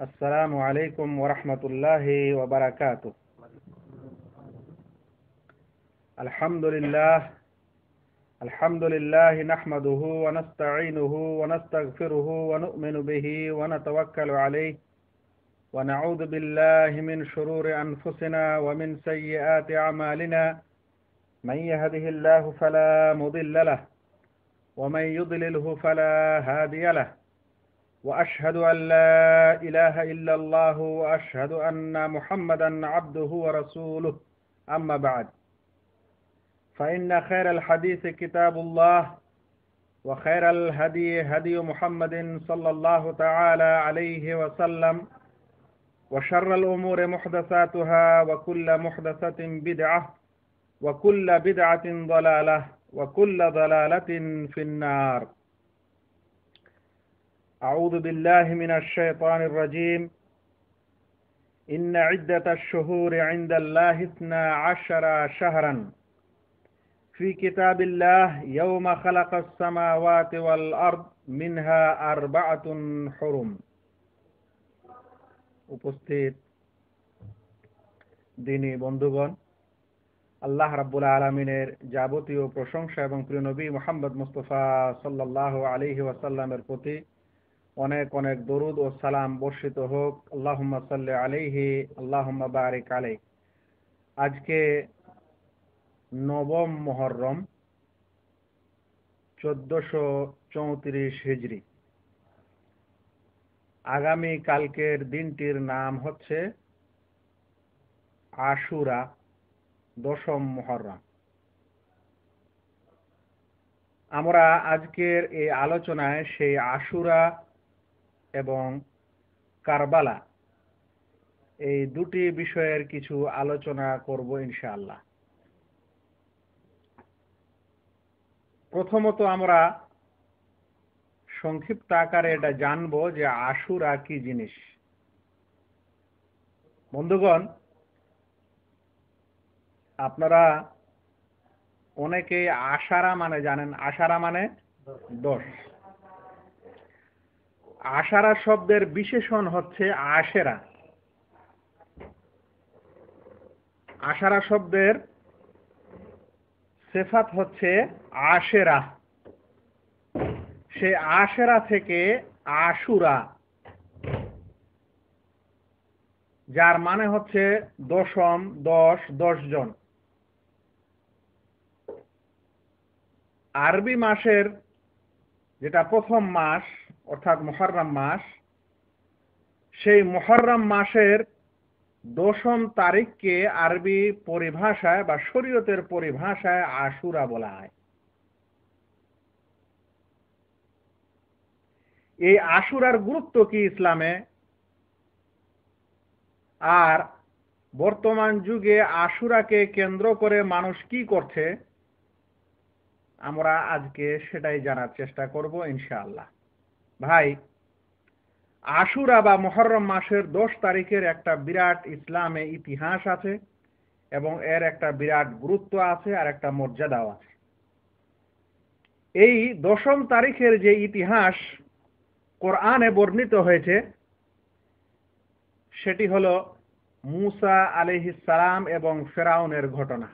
السلام عليكم ورحمة الله وبركاته. الحمد لله نحمده ونستعينه ونستغفره ونؤمن به ونتوكل عليه ونعوذ بالله من شرور أنفسنا ومن سيئات أعمالنا. من يهده الله فلا مضل له ومن يضلله فلا هادي له، وأشهد أن لا إله إلا الله وأشهد أن محمدا عبده ورسوله. أما بعد، فإن خير الحديث كتاب الله، وخير الهدي هدي محمد صلى الله تعالى عليه وسلم، وشر الأمور محدثاتها، وكل محدثة بدعة، وكل بدعة ضلالة، وكل ضلالة في النار. أعوذ بالله من الشيطان الرجيم. إن عدة الشهور عند الله 12 شهرا في كتاب الله يوم خلق السماوات والأرض منها 4 حرم. উপস্থিত দিনী বন্ধুগণ, আল্লাহ রাব্বুল আলামিনের যাবতীয় প্রশংসা এবং প্রিয় নবী মুহাম্মদ মুস্তাফা সাল্লাল্লাহু আলাইহি ওয়াসাল্লামের প্রতি অনেক অনেক দরুদ ও সালাম বর্ষিত হোক। আল্লাহুম্মা সাল্লি আলাইহি আল্লাহুম্মা বারিক আলাইহি। আজকে নবম মুহররম 1434 হিজরি। আগামী কালকের দিনটির নাম হচ্ছে আশুরা, 10ম মুহররম। আমরা আজকের এই আলোচনায় সেই আশুরা এবং কারবালা এই দুটি বিষয়ের কিছু আলোচনা করব ইনশাআল্লাহ। প্রথমত আমরা সংক্ষিপ্ত আকারে এটা জানবো যে আশুরা কি জিনিস। বন্ধুগণ, আপনারা অনেকেই আশারা মানে জানেন। আশারা মানে 10। আশারা শব্দের বিশেষণ হচ্ছে আশেরা। আশারা শব্দের সিফাত হচ্ছে আশেরা। সে আশেরা থেকে আশুরা, যার মানে হচ্ছে 10ম, 10 জন। আরবি মাসের যেটা প্রথম মাস অর্থাৎ মুহররম মাস, সেই মুহররম মাসের 10ম তারিখকে আরবি পরিভাষায় বা শরীয়তের পরিভাষায় আশুরা বলা হয়। এই আশুরার গুরুত্ব কি ইসলামে, আর বর্তমান যুগে আশুরাকে কেন্দ্র করে মানুষ কি করছে, আমরা আজকে সেটাই জানার চেষ্টা করব ইনশাআল্লাহ। ভাই, আশুরা বা মুহররম মাসের 10 তারিখের একটা বিরাট ইসলামে ইতিহাস আছে এবং এর একটা বিরাট গুরুত্ব আছে আর একটা মর্যাদাও আছে। এই 10ম তারিখের যে ইতিহাস কোরআনে বর্ণিত হয়েছে সেটি হলো মুসা আলাইহিস সালাম এবং ফেরাউনের ঘটনা।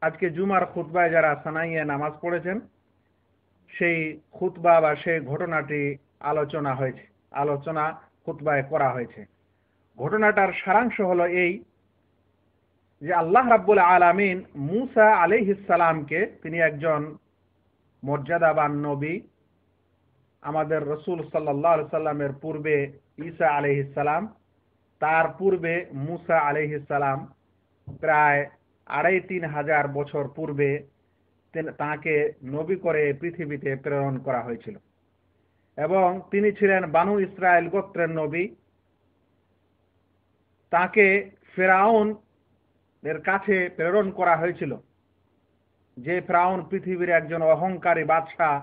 আজকে জুমার খুতবায় যারা সানাইয়ে নামাজ পড়েছেন, সেই খুতবা বা সেই ঘটনাটি আলোচনা খুতবায় করা হয়েছে। ঘটনাটার সারাংশ হলো এই যে আল্লাহ রাব্বুল আলামিন মুসা আলাইহিস সালামকে, তিনি একজন মর্যাদাবান নবী। আমাদের রাসূল সাল্লাল্লাহু আলাইহি সাল্লামের পূর্বে ঈসা আলাইহিস সালাম, তার পূর্বে মুসা আলাইহিস সালাম, প্রায় 2,5-3 হাজার বছর পূর্বে তাকে নবী করে পৃথিবীতে প্রেরণ করা হয়েছিল এবং তিনি ছিলেন বানু ইসরায়েল গোত্রের নবী। তাকে ফেরাউন এর কাছে প্রেরণ করা হয়েছিল, যে ফেরাউন পৃথিবীর একজন অহংকারী বাদশাহ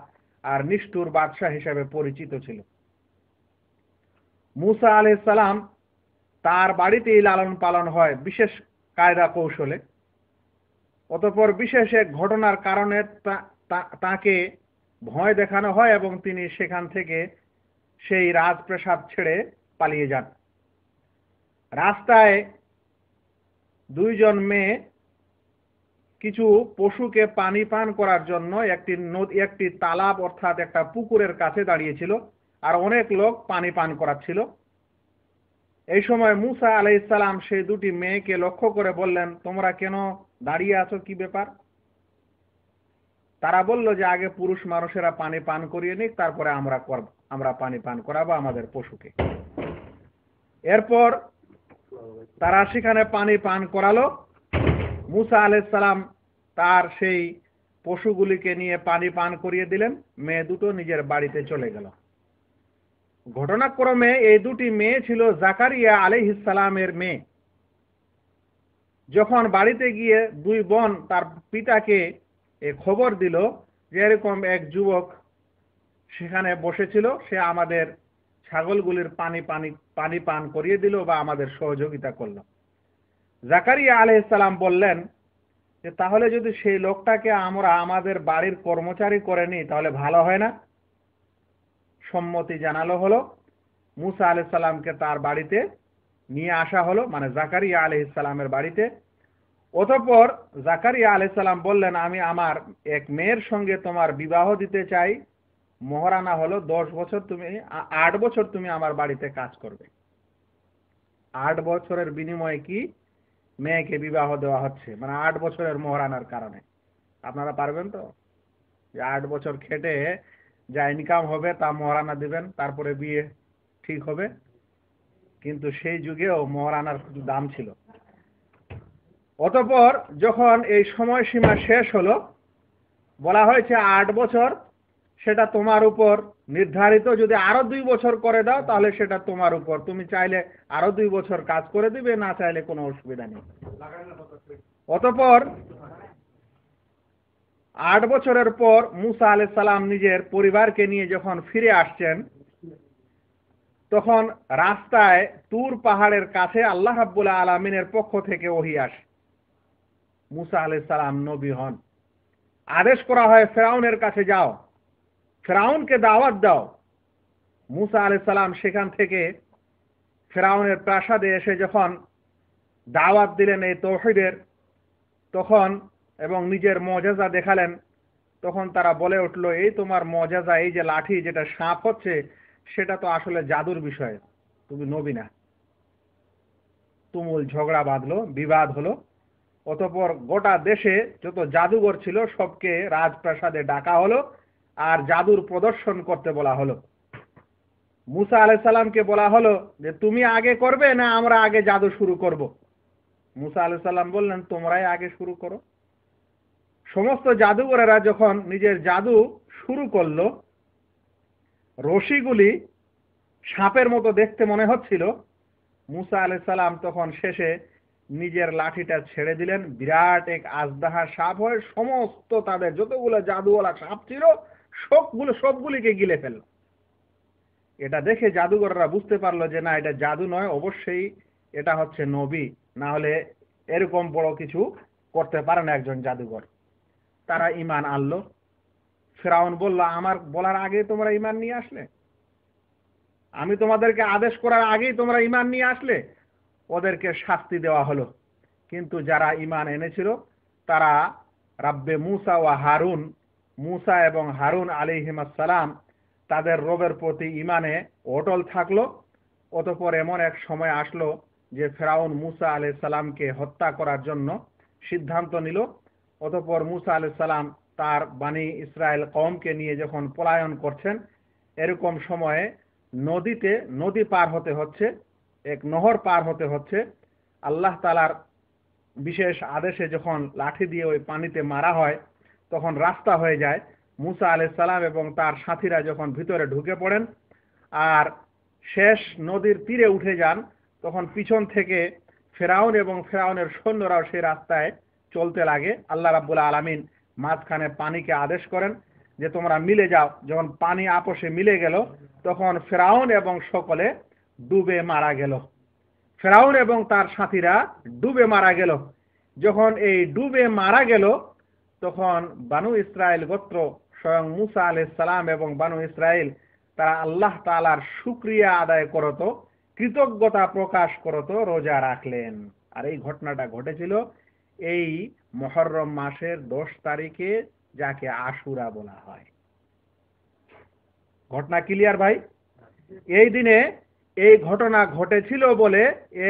আর নিষ্ঠুর বাদশাহ হিসেবে পরিচিত ছিল। মুসা আলাইহিস সালাম তার বাড়িতেই লালন পালন হয় বিশেষ কায়দা কৌশলে। অতঃপর বিশেষ এক ঘটনার কারণে তাকে ভয় দেখানো হয় এবং তিনি সেখান থেকে সেই রাজপ্রাসাদ ছেড়ে পালিয়ে যান। রাস্তায় দুইজন মেয়ে কিছু পশুকে পানি পান করার জন্য একটি তালাব অর্থাৎ একটা পুকুরের কাছে দাঁড়িয়েছিল, আর অনেক লোক পানি পান করাচ্ছিল। এই সময় মুসা আলাইহিস সালাম সেই দুটি মেয়েকে লক্ষ্য করে বললেন, তোমরা কেন দাঁড়িয়ে আছো, কি ব্যাপার? তারা বলল যে আগে পুরুষ মানুষেরা পানি পান করিয়ে নিক, তারপরে আমরা পানি পান করাবো আমাদের পশুকে। এরপর তারা সেখানে পানি পান করালো। মুসা আলাইহিস সালাম তার সেই পশুগুলিকে নিয়ে পানি পান করিয়ে দিলেন। মেয়ে দুটো নিজের বাড়িতে চলে গেল। ঘটনাক্রমে এই দুটি মেয়ে ছিল জাকারিয়া আলাইহিস সালামের মেয়ে। যখন বাড়িতে গিয়ে দুই বোন তার পিতাকে খবর দিল যে এরকম এক যুবক সেখানে বসেছিল, সে আমাদের ছাগলগুলির পানি পান করিয়ে দিল বা আমাদের সহযোগিতা করল। জাকারিয়া আলাইহিস সালাম বললেন যে তাহলে যদি সেই লোকটাকে আমরা আমাদের বাড়ির কর্মচারী করে নিই তাহলে ভালো হয় না? সম্মতি জানালো হলো। মুসা আলাইহিস সালামকে তার বাড়িতে নিয়ে আসা হলো, মানে জাকারিয়া আলাইহিস সালামের বাড়িতে। অতঃপর জাকারিয়া আলাইহিস সালাম বললেন, আমি আমার এক মেয়ের সঙ্গে তোমার বিবাহ দিতে চাই। মোহরানা হলো 8 বছর তুমি আমার বাড়িতে কাজ করবে। 8 বছরের বিনিময়ে কি মেয়েকে বিবাহ দেওয়া হচ্ছে, মানে 8 বছরের মোহরানার কারণে। আপনারা পারবেন তো যে 8 বছর খেটে যা ইনকাম হবে তা মোহরানা দিবেন, তারপরে বিয়ে ঠিক হবে? কিন্তু সেই যুগেও মোহরানার কিছু দাম ছিল। অতঃপর যখন এই সময়সীমা শেষ হলো, বলা হয়েছে 8 বছর সেটা তোমার উপর নির্ধারিত, যদি আরো 2 বছর করে দাও তাহলে সেটা তোমার উপর, তুমি চাইলে আরো 2 বছর কাজ করে দিবে, না চাইলে কোনো অসুবিধা নেই। অতঃপর 8 বছরের পর মুসা আলাইহিস সালাম নিজের পরিবারকে নিয়ে যখন ফিরে আসছেন, তখন রাস্তায় তুর পাহাড়ের কাছে আল্লাহ রাব্বুল আলামিনের পক্ষ থেকে ওহী আসে। মুসা আলাইহিস সালাম নবী হন। আদেশ করা হয় ফেরাউনের কাছে যাও, ফেরাউনকে দাওয়াত দাও। মুসা আলাইহিস সালাম সেখান থেকে ফেরাউনের প্রাসাদে এসে যখন দাওয়াত দিলেন এই তাওহীদের, তখন এবং নিজের মুজিজা দেখালেন, তখন তারা বলে উঠলো, এই তোমার মুজিজা, এই যে লাঠি যেটা সাপ হচ্ছে সেটা তো আসলে জাদুর বিষয়, তুমি নবী না। তুমুল ঝগড়া বাঁধলো, বিবাদ হলো। অতঃপর গোটা দেশে যত জাদুঘর ছিল সবকে রাজপ্রাসাদে ডাকা হলো আর জাদুর প্রদর্শন করতে বলা হলো। মুসা আলাইহিস সালামকে বলা হলো যে তুমি আগে করবে না আমরা আগে জাদু শুরু করব? মুসা আলাইহিস সালাম বললেন, তোমরাই আগে শুরু করো। সমস্ত জাদুঘরেরা যখন নিজের জাদু শুরু করলো, রশিগুলি সাপের মতো দেখতে মনে হচ্ছিল। মুসা আলাইহিস সালাম তখন শেষে নিজের লাঠিটা ছেড়ে দিলেন, বিরাট এক আজদাহা সাপ হয়ে সমস্ত তাদের যতগুলো জাদুওয়ালা সাপ ছিল সবগুলিকে গিলে ফেলল। এটা দেখে জাদুঘররা বুঝতে পারলো যে না, এটা জাদু নয়, অবশ্যই এটা হচ্ছে নবী, না হলে এরকম বড় কিছু করতে পারে না একজন জাদুঘর। তারা ঈমান আনলো। ফেরাউন বলল, আমার বলার আগে তোমরা ঈমান নিয়ে আসলে, আমি তোমাদেরকে আদেশ করার আগেই তোমরা ঈমান নিয়ে আসলে। ওদেরকে শাস্তি দেওয়া হলো। কিন্তু যারা ঈমান এনেছিল তারা রাব্বে মুসা ওয়া হারুন, মুসা এবং হারুন আলাইহিমাস সালাম, তাদের রবের প্রতি ঈমানে অটল থাকলো। অতঃপর এমন এক সময় আসলো যে ফেরাউন মুসা আলাইহিস সালামকে হত্যা করার জন্য সিদ্ধান্ত নিল। অতঃপর মুসা আলাইহিস সালাম তার বানি ইসরায়েল কওমকে নিয়ে যখন পলায়ন করছেন, এরকম সময়ে নদী পার হতে হচ্ছে, এক নহর পার হতে হচ্ছে। আল্লাহ তাআলার বিশেষ আদেশে যখন লাঠি দিয়ে ওই পানিতে মারা হয় তখন রাস্তা হয়ে যায়। মুসা আলাইহিস সালাম এবং তার সাথীরা যখন ভিতরে ঢুকে পড়েন আর শেষ নদীর তীরে উঠে যান, তখন পিছন থেকে ফেরাউন এবং ফেরাউনের সৈন্যরাও সেই রাস্তায় চলতে লাগে। আল্লাহ রাব্বুল আলামিন মাঝখানে পানিকে আদেশ করেন যে তোমরা মিলে যাও। যখন পানি আপোষে মিলে গেল তখন ফেরাউন এবং সকলে ডুবে মারা গেল। ফেরাউন এবং তার সাথীরা ডুবে মারা গেল। যখন এই ডুবে মারা গেল তখন বানু ইসরায়েল গোত্র, স্বয়ং মুসা আলাইহিস সালাম এবং বানু ইসরায়েল তারা আল্লাহ তাআলার শুকরিয়া আদায় করত, কৃতজ্ঞতা প্রকাশ করত, রোজা রাখলেন। আর এই ঘটনাটা ঘটেছিল এই মুহররম মাসের 10 তারিখে, যাকে আশুরা বলা হয়। ঘটনা ক্লিয়ার ভাই? এই দিনে এই ঘটনা ঘটেছিল বলে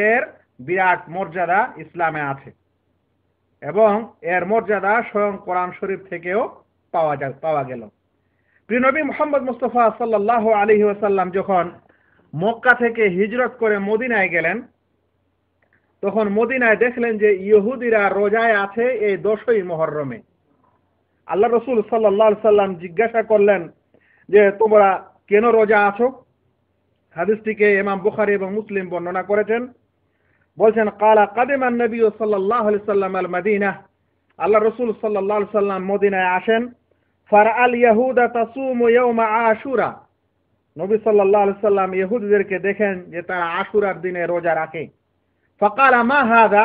এর বিরাট মর্যাদা ইসলামে আছে, এবং এর মর্যাদা স্বয়ং কোরআন শরীফ থেকেও পাওয়া গেল। প্রিয় নবী মুহাম্মদ মুস্তাফা সাল্লাল্লাহু আলাইহি ওয়াসাল্লাম যখন মক্কা থেকে হিজরত করে মদিনায় গেলেন, তখন মদিনায় দেখলেন যে ইহুদিরা রোজায় আছে এই 10ই মুহররমে। আল্লাহ রাসূল সাল্লাল্লাহু আলাইহি সাল্লাম জিজ্ঞাসা করলেন যে তোমরা কেন রোজা আছো? হাদিসটিকে ইমাম বুখারী এবং মুসলিম বর্ণনা করেছেন। বলছেন কালা কাদিমান নবী সাল্লাল্লাহু আলাইহি সাল্লাম আল মদিনা, আল্লাহ রাসূল সাল্লাল্লাহু আলাইহি সাল্লাম মদিনায় আসেন। ফারআল ইয়াহুদা তাসুমু ইয়াওমা আশুরা, নবী সাল্লাল্লাহু আলাইহি সাল্লাম ইহুদিদেরকে দেখেন যে তারা আশুরার দিনে রোজা রাখে। ফাকালা মা হাদা,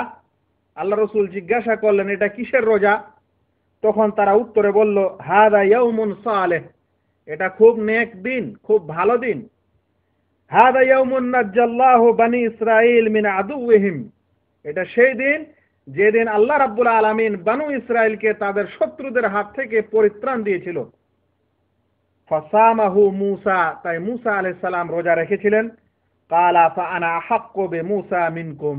আল্লাহ রাসূল জিজ্ঞাসা করলেন এটা কিসের রোজা? তখন তারা উত্তরে বলল হাদা ইয়াউমুন সালেহ, এটা খুব নেক দিন, খুব ভালো দিন। হাদা ইয়াউমুন নাজ্জাল্লাহু বনি ইসরাঈল মিন আদুওয়িহিম, এটা সেই দিন যেদিন আল্লাহ রাব্বুল আলামিন বনু ইসরাইলকে তাদের শত্রুদের হাত থেকে পরিত্রাণ দিয়েছিল। ফাসামাহু মূসা, তাই মূসা আলাইহিস সালাম রোজা রেখেছিলেন। কালা ফাআনা আহাক্কু বিমূসা মিনকুম,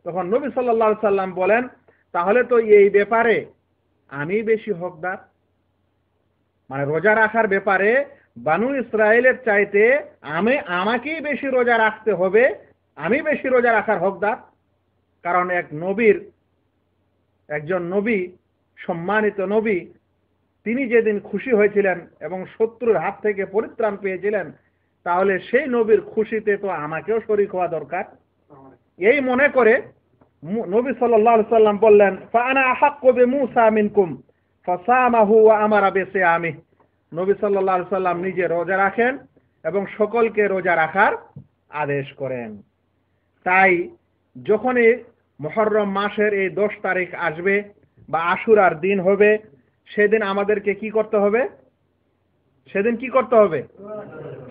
তখন নবী সাল্লাল্লাহু আলাইহি সাল্লাম বলেন তাহলে তো এই ব্যাপারে আমি বেশি হকদার, মানে রোজা রাখার ব্যাপারে বনু ইসরাইলের চাইতে আমাকেই বেশি রোজা রাখতে হবে, আমি বেশি রোজা রাখার হকদার। কারণ একজন নবী, সম্মানিত নবী, তিনি যেদিন খুশি হয়েছিলেন এবং শত্রুর হাত থেকে পরিত্রাণ পেয়েছিলেন, তাহলে সেই নবীর খুশিতে তো আমাকেও শরীক হওয়া দরকার। এই মনে করে নবী সাল্লাল্লাহু আলাইহি সাল্লাম বললেন ফাআনা আহাক্কু বিমূসা মিনকুম ফাসামাহু ওয়া আমারা বিসিয়ামিহি, নবী সাল্লাল্লাহু আলাইহি সাল্লাম নিজে রোজা রাখেন এবং সকলকে রোজা রাখার আদেশ করেন। তাই যখনই মুহররম মাসের এই 10 তারিখ আসবে বা আশুরার দিন হবে, সেদিন আমাদেরকে কি করতে হবে?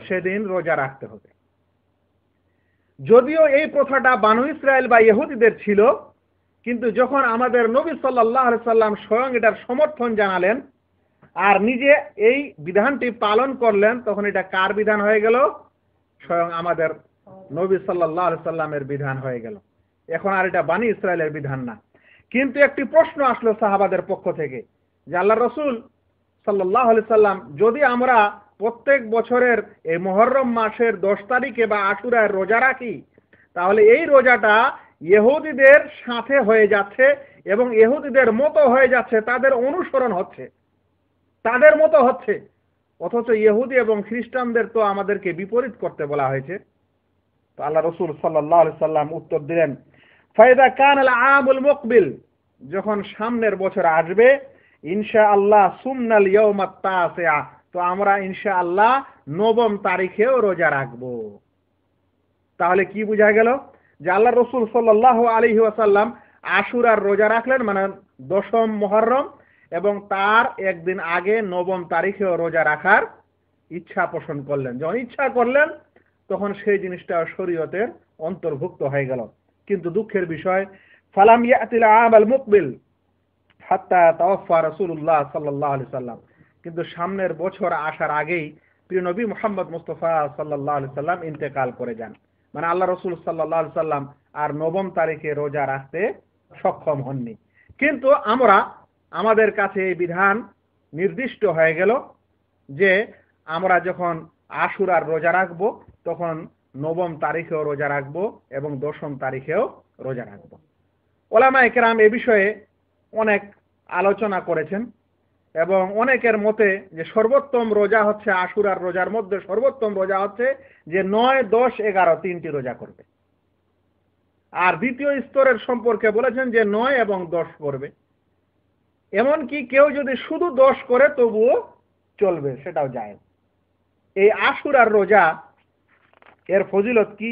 সেদিন রোজা রাখতে হবে। যদিও এই প্রথাটা বনু ইসরাইল বা ইহুদিদের ছিল, কিন্তু যখন আমাদের নবী সাল্লাল্লাহু আলাইহি সাল্লাম স্বয়ং এটার সমর্থন জানালেন আর নিজে এই বিধানটি পালন করলেন, তখন এটা কার বিধান হয়ে গেল? স্বয়ং আমাদের নবী সাল্লাল্লাহু আলাইহি সাল্লামের বিধান হয়ে গেল। এখন আর এটা বনি ইসরাইলের বিধান না। কিন্তু একটি প্রশ্ন আসলো সাহাবাদের পক্ষ থেকে যে আল্লাহ রাসূল সাল্লাল্লাহু আলাইহি সাল্লাম, যদি আমরা প্রত্যেক বছরের এই মুহররম মাসের 10 তারিখে বা আশুরায় রোজা রাখি, তাহলে এই রোজাটা ইহুদিদের সাথে হয়ে যাচ্ছে এবং ইহুদিদের মতো হয়ে যাচ্ছে, তাদের অনুসরণ হচ্ছে, তাদের মতো হচ্ছে। অথচ ইহুদি এবং খ্রিস্টানদের তো আমাদেরকে বিপরীত করতে বলা হয়েছে। তো আল্লাহ রাসূল সাল্লাল্লাহু আলাইহি সাল্লাম উত্তর দিলেন ফাইদা কানাল আমুল মুকবিল, যখন সামনের বছর আসবে ইনশাআল্লাহ সুমনাল ইয়াউমাত তাসিআ, তো আমরা ইনশাআল্লাহ 9ম তারিখেও রোজা রাখব। তাহলে কি বোঝা গেল যে আল্লাহ রাসূল সাল্লাল্লাহু আলাইহি ওয়াসাল্লাম আশুরার রোজা রাখলেন, মানে 10ম মুহররম, এবং তার একদিন আগে 9ম তারিখেও রোজা রাখার ইচ্ছা পোষণ করলেন। যখন ইচ্ছা করলেন তখন সেই জিনিসটা শরীয়তের অন্তর্ভুক্ত হয়ে গেল। কিন্তু দুঃখের বিষয় ফালাম ইয়াতিল আমাল মুকবিল হাত্তা তাওফা রাসূলুল্লাহ সাল্লাল্লাহু আলাইহি সাল্লাম, কিন্তু সামনের বছর আসার আগেই প্রিয় নবী মুহাম্মদ মুস্তাফা সাল্লাল্লাহু আলাইহি সাল্লাম ইন্তেকাল করে যান। মানে আল্লাহ রাসূল সাল্লাল্লাহু আলাইহি সাল্লাম আর 9ম তারিখে রোজা রাখতে সক্ষম হননি। কিন্তু আমাদের কাছে এই বিধান নির্দিষ্ট হয়ে গেল যে আমরা যখন আশুরার রোজা রাখব তখন 9ম তারিখেও রোজা রাখব এবং 10ম তারিখেও রোজা রাখব। ওলামায়ে কেরাম এ বিষয়ে অনেক আলোচনা করেছেন এবং অনেকের মতে যে সর্বোত্তম রোজা হচ্ছে আশুরার রোজার মধ্যে সর্বোত্তম রোজা হচ্ছে যে 9, 10, 11 তিনটি রোজা করবে। আর দ্বিতীয় স্তরের সম্পর্কে বলেছেন যে 9 এবং 10 করবে। এমনকি কেউ যদি শুধু 10 করে তবুও চলবে, সেটাও যায়। এই আশুরার রোজা এর ফজিলত কি?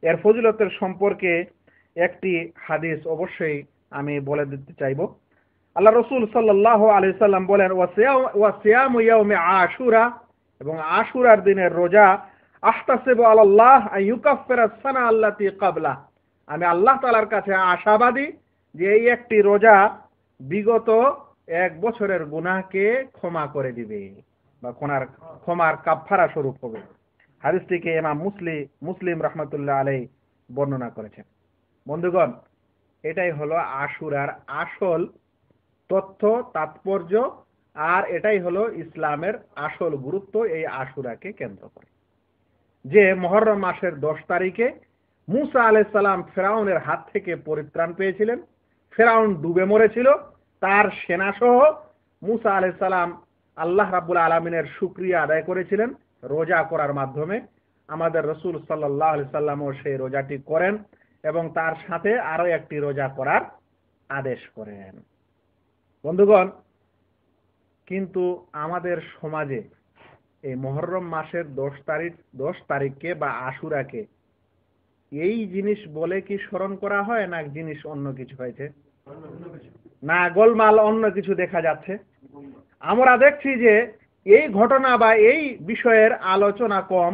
এর ফজিলতের সম্পর্কে একটি হাদিস অবশ্যই আমি বলে দিতে চাইব। আল্লাহ রাসূল সাল্লাল্লাহু আলাইহি সাল্লাম বলেন ওয়া সিয়ামু ইয়াউমি আশুরা এবং আশুরার দিনের রোজা আহতাসিবু আলাল্লাহ আন ইউকাফিরা সানা আল্লাতী ক্বাবলা, আমি আল্লাহ তাআলার কাছে আশাবাদী যে এই একটি রোজা বিগত 1 বছরের গুনাহকে ক্ষমা করে দিবে বা ক্ষমার কাফফারা স্বরূপ হবে। হাদিসটিকে ইমাম মুসলিম রাহমাতুল্লাহ আলাইহি বর্ণনা করেছেন। বন্ধুগণ, এটাই হলো আশুরার আসল তথ্য, তাৎপর্য, আর এটাই হলো ইসলামের আসল গুরুত্ব এই আশুরাকে কেন্দ্র করে। যে মুহররম মাসের 10 তারিখে মুসা আলাইহিস সালাম ফেরাউনের হাত থেকে পরিত্রাণ পেয়েছিলেন, ফেরাউন ডুবে মরেছিল, তার সেনাসহ মুসা আলাইহিস সালাম আল্লাহ রাব্বুল আলামিনের শুকরিয়া আদায় করেছিলেন রোজা করার মাধ্যমে। আমাদের রাসূল সাল্লাল্লাহু আলাইহি সাল্লামও সেই রোজাটি করেন এবং তার সাথে আরো একটি রোজা করার আদেশ করেন। বন্ধুগণ, কিন্তু আমাদের সমাজে এই মুহররম মাসের 10 তারিখকে বা আশুরাকে এই জিনিস বলে কি স্মরণ করা হয়, না জিনিস অন্য কিছু হয়েছে, না গোলমাল অন্য কিছু দেখা যাচ্ছে? আমরা দেখছি যে এই ঘটনা বা এই বিষয়ের আলোচনা কম,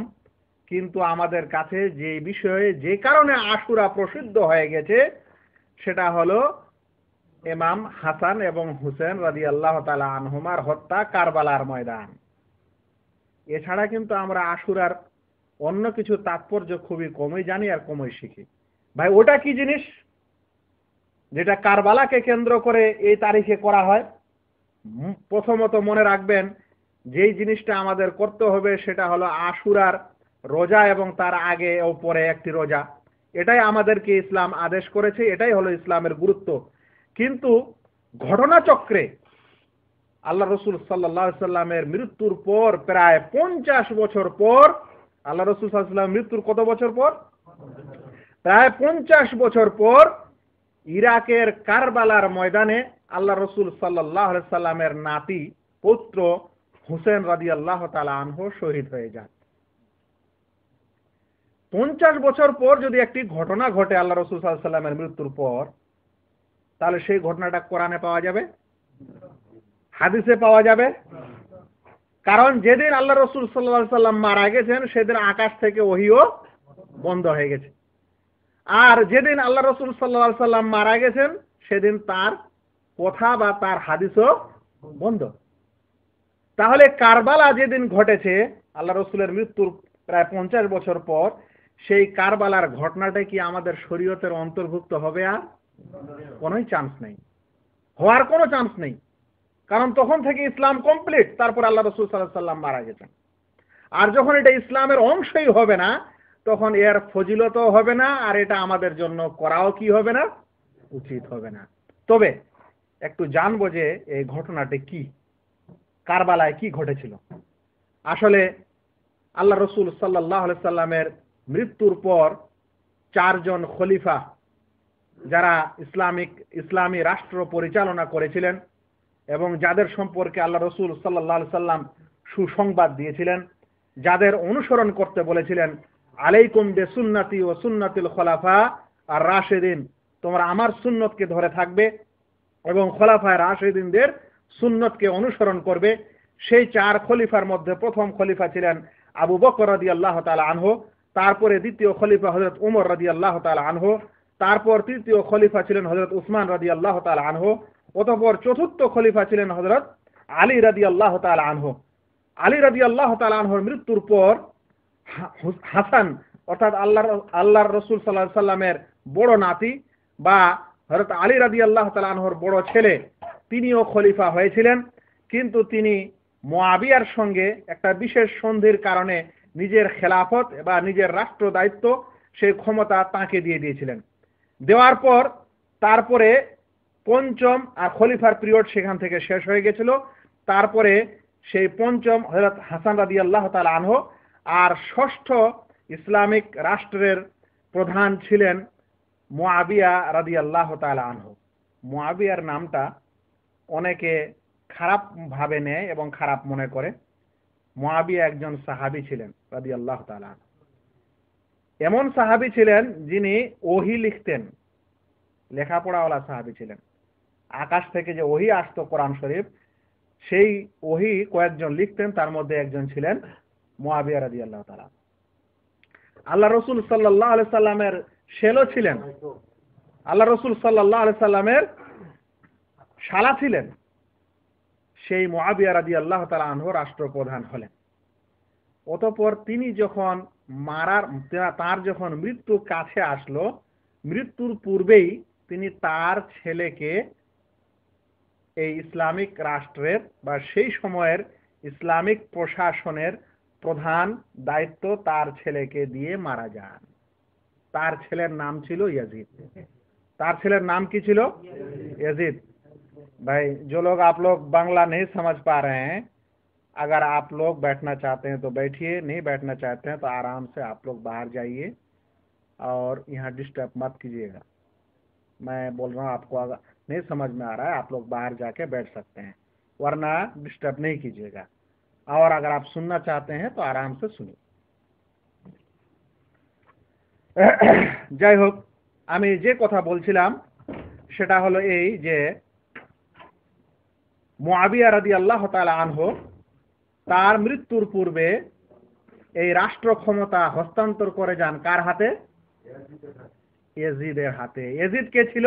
কিন্তু আমাদের কাছে যে বিষয়ে যে কারণে আশুরা প্রসিদ্ধ হয়ে গেছে সেটা হলো ইমাম হাসান এবং হুসেন রাদিয়াল্লাহু তাআলা আনহুমার হত্যা কারবালার ময়দান। এছাড়া কিন্তু আমরা আশুরার অন্য কিছু তাৎপর্য খুবই কমই জানি আর কমই শিখি। ভাই, ওটা কি জিনিস যেটা কারবালাকে কেন্দ্র করে এই তারিখে করা হয়? প্রথমত মনে রাখবেন, যেই জিনিসটা আমাদের করতে হবে সেটা হলো আশুরার রোজা এবং তার আগে ও পরে একটি রোজা। এটাই আমাদেরকে ইসলাম আদেশ করেছে, এটাই হলো ইসলামের গুরুত্ব। কিন্তু ঘটনাচক্রে আল্লাহ রাসূল সাল্লাল্লাহু আলাইহি সাল্লামের মৃত্যুর পর প্রায় 50 বছর পর, আল্লাহ রাসূল সাল্লাল্লাহু আলাইহি সাল্লামের মৃত্যুর কত বছর পর? প্রায় 50 বছর পর ইরাকের কারবালার ময়দানে আল্লাহ রাসূল সাল্লাল্লাহু আলাইহি সাল্লামের নাতি পুত্র হুসেন রাদিয়াল্লাহু তাআলা আনহু শহীদ হয়ে যান। 50 বছর পর যদি একটি ঘটনা ঘটে আল্লাহ রাসূল সাল্লাল্লাহু আলাইহি সাল্লামের মৃত্যুর পর, তাহলে সেই ঘটনাটা কোরআনে পাওয়া যাবে, হাদিসে পাওয়া যাবে? কারণ যেদিন আল্লাহ রাসূল সাল্লাল্লাহু আলাইহি সাল্লাম মারা গেছেন সেদিন আকাশ থেকে ওহীও বন্ধ হয়ে গেছে, আর যেদিন আল্লাহ রাসূল সাল্লাল্লাহু আলাইহি সাল্লাম মারা গেছেন সেদিন তার কথা বা তার হাদিসও বন্ধ। তাহলে কারবালা যেদিন ঘটেছে আল্লাহ রাসূলের মৃত্যুর প্রায় 50 বছর পর, সেই কারবালার ঘটনাটা কি আমাদের শরীয়তের অন্তর্ভুক্ত হবে? আর কোনোই চান্স নেই, হওয়ার কোনো চান্স নেই। কারণ তখন থেকে ইসলাম কমপ্লিট, তারপর আল্লাহ রাসূল সাল্লাল্লাহু আলাইহি সাল্লাম মারা গেছেন। আর যখন এটা ইসলামের অংশই হবে না, তখন এর ফজিলতও হবে না, আর এটা আমাদের জন্য করাও কি হবে না, উচিত হবে না। তবে একটু জানবো যে এই ঘটনাটি কি, কারবালায় কি ঘটেছিল। আসলে আল্লাহ রাসূল সাল্লাল্লাহু আলাইহি সাল্লামের মৃত্যুর পর 4 জন খলিফা, যারা ইসলামী রাষ্ট্র পরিচালনা করেছিলেন এবং যাদের সম্পর্কে আল্লাহ রাসূল সাল্লাল্লাহু আলাইহি সাল্লাম সুসংবাদ দিয়েছিলেন, যাদের অনুসরণ করতে বলেছিলেন, আলাইকুম বিসুন্নতি ওয়া সুন্নাতিল খোলাফা আর রাশিদিন, তোমরা আমার সুন্নতকে ধরে থাকবে এবং খোলাফায়ে রাশিদিনদের সুন্নতকে অনুসরণ করবে। সেই 4 খলিফার মধ্যে প্রথম খলিফা ছিলেন আবু বকর রাদিয়াল্লাহু তাআলা আনহু, তারপরে দ্বিতীয় খলিফা হযরত উমর রাদিয়াল্লাহু তাআলা আনহু, তারপর তৃতীয় খলিফা ছিলেন হযরত উসমান রাদিয়াল্লাহু তাআলা আনহু, অতঃপর চতুর্থ খলিফা ছিলেন হযরত আলী রাদিয়াল্লাহু তাআলা আনহু। আলী রাদিয়াল্লাহু তাআলা আনহুর মৃত্যুর পর হাসান, অর্থাৎ আল্লাহর রাসূল সাল্লাল্লাহু আলাইহি সাল্লামের বড় নাতি বা হযরত আলী রাদিয়াল্লাহু তাআলা আনহুর বড় ছেলে, তিনিও খলিফা হয়েছিলেন। কিন্তু তিনি মুয়াবিয়ার সঙ্গে একটা বিশেষ সন্ধির কারণে নিজের খেলাফত বা নিজের রাষ্ট্র দায়িত্ব, সেই ক্ষমতা তাকে দিয়ে দিয়েছিলেন। দেওয়ার পর তারপরে পঞ্চম আর খলিফার পিরিয়ড সেখান থেকে শেষ হয়ে গেছিল। তারপরে সেই পঞ্চম হযরত হাসান রাদিয়াল্লাহু তাআলা আনহু, আর ষষ্ঠ ইসলামিক রাষ্ট্রের প্রধান ছিলেন মুয়াবিয়া রাদিয়াল্লাহু তাআলা আনহু। মুয়াবিয়ার নামটা অনেকে খারাপ ভাবে নেয় এবং খারাপ মনে করে। মুয়াবিয়া একজন সাহাবী ছিলেন রাদিয়াল্লাহু তাআলা আনহু। এমন সাহাবী ছিলেন যিনি ওহী লিখতেন, লেখাপড়াওয়ালা সাহাবী ছিলেন। আকাশ থেকে যে ওহী আসতো কোরআন শরীফ, সেই ওহী কয়েকজন লিখতেন, তার মধ্যে একজন ছিলেন মুআবিয়া রাদিয়াল্লাহু তাআলা। আল্লাহ রসুল সাল্লাল্লাহু আলাইহি সাল্লামের শেলো ছিলেন, আল্লাহ রসুল সাল্লাল্লাহু আলাইহি সাল্লামের শালা ছিলেন। সেই মুআবিয়া রাদিয়াল্লাহু তাআলা আনহু রাষ্ট্রপ্রধান হলেন। অতঃপর তিনি যখন তার যখন মৃত্যু কাছে আসলো, মৃত্যুর পূর্বেই তিনি তার ছেলেকে এই ইসলামিক রাষ্ট্রের বা সেই সময়ের ইসলামিক প্রশাসনের প্রধান দায়িত্ব তার ছেলেকে দিয়ে মারা যান। তার ছেলের নাম ছিল ইয়াজিদ। তার ছেলের নাম কি ছিল? यजीद। भाई जो लोग आप लोग बांग्ला नहीं समझ पा रहे हैं, अगर आप लोग बैठना चाहते हैं तो बैठिए, नहीं बैठना चाहते हैं तो आराम से आप लोग बाहर जाइए और यहाँ डिस्टर्ब मत कीजिएगा। मैं बोल रहा हूँ, आपको अगर नहीं समझ में आ रहा है आप लोग बाहर जाके बैठ सकते हैं, वरना डिस्टर्ब नहीं कीजिएगा। और अगर आप सुनना चाहते हैं तो आराम से सुनिए। যাই হোক, আমি যে কথা বলছিলাম সেটা হলো এই যে মুআবিয়া রাদিয়াল্লাহু তাআলা আনহু তার মৃত্যুর পূর্বে এই রাষ্ট্র ক্ষমতা হস্তান্তর করে যান কার হাতে? ইয়াজিদের হাতে। ইয়াজিদ কে ছিল?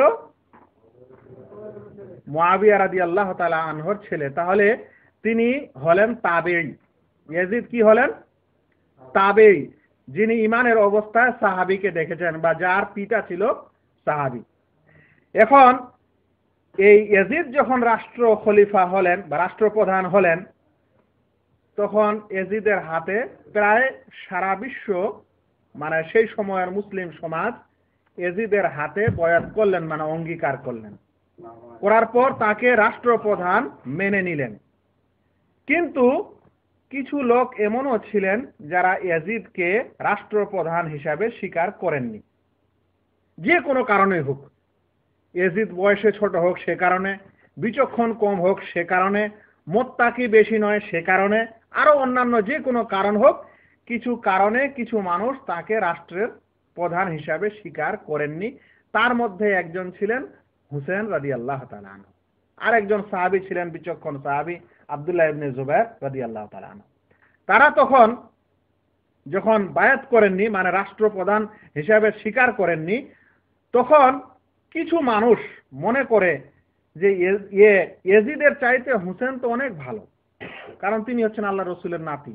মুআবিয়া রাদিয়াল্লাহু তাআলা আনহুর ছেলে। তাহলে তিনি হলেন তাবেঈ। ইয়াজিদ কি হলেন? তাবেঈ, যিনি ইমানের অবস্থায় সাহাবীকে দেখেছেন বা যার পিতা ছিল সাহাবী। এখন এই ইয়াজিদ যখন রাষ্ট্র খলিফা হলেন বা রাষ্ট্রপ্রধান হলেন, তখন ইয়াজিদের হাতে প্রায় সারা বিশ্ব, মানে সেই সময়ের মুসলিম সমাজ ইয়াজিদের হাতে বয়াত করলেন, মানে অঙ্গীকার করলেন। করার পর তাকে রাষ্ট্রপ্রধান মেনে নিলেন। কিন্তু কিছু লোক এমনও ছিলেন যারা ইয়াজিদকে রাষ্ট্রপ্রধান হিসাবে স্বীকার করেননি, যে কোনো কারণে হোক। ইয়াজিদ বয়সে ছোট হোক সে কারণে, বিচক্ষণ কম হোক সে কারণে, মোত্তাকি বেশি নয় সে কারণে, আরো অন্যান্য যে কোনো কারণ হোক, কিছু কারণে কিছু মানুষ তাকে রাষ্ট্রের প্রধান হিসাবে স্বীকার করেননি। তার মধ্যে একজন ছিলেন হুসেন রাদিয়াল্লাহু তাআলা আনহু। আর একজন সাহাবী ছিলেন বিচক্ষণ সাহাবী আব্দুল্লাহ ইবনে জুবাইর রাদিয়াল্লাহু তাআলা আনহু। তারা তখন যখন বায়াত করেননি, মানে রাষ্ট্রপ্রধান হিসাবে স্বীকার করেননি, তখন কিছু মানুষ মনে করে যে ইয়াজিদের চাইতে হুসেন তো অনেক ভালো, কারণ তিনি হচ্ছেন আল্লাহ রসুলের নাতি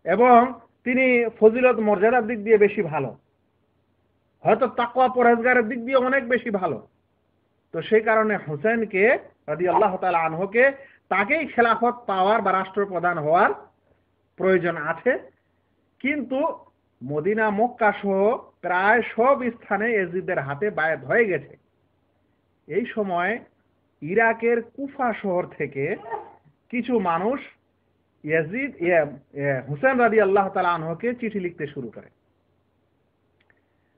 এবং তিনি ফজিলত মর্যাদার দিক দিয়ে বেশি ভালো, হয়তো তাকওয়া পরহেজগারের দিক দিয়ে অনেক বেশি ভালো। তো সেই কারণে হুসেনকে রাদিয়াল্লাহু তাআলা আনহুকে তাকেই খেলাফত পাওয়ার বা রাষ্ট্রপ্রধান হওয়ার প্রয়োজন আছে। কিন্তু মদিনা মক্কা সহ প্রায় সব স্থানে ইয়াজিদের হাতে বায়াত হয়ে গেছে। এই সময় ইরাকের কুফা শহর থেকে কিছু মানুষ হুসেন রাদিয়াল্লাহু তাআলা আনহুকে চিঠি লিখতে শুরু করে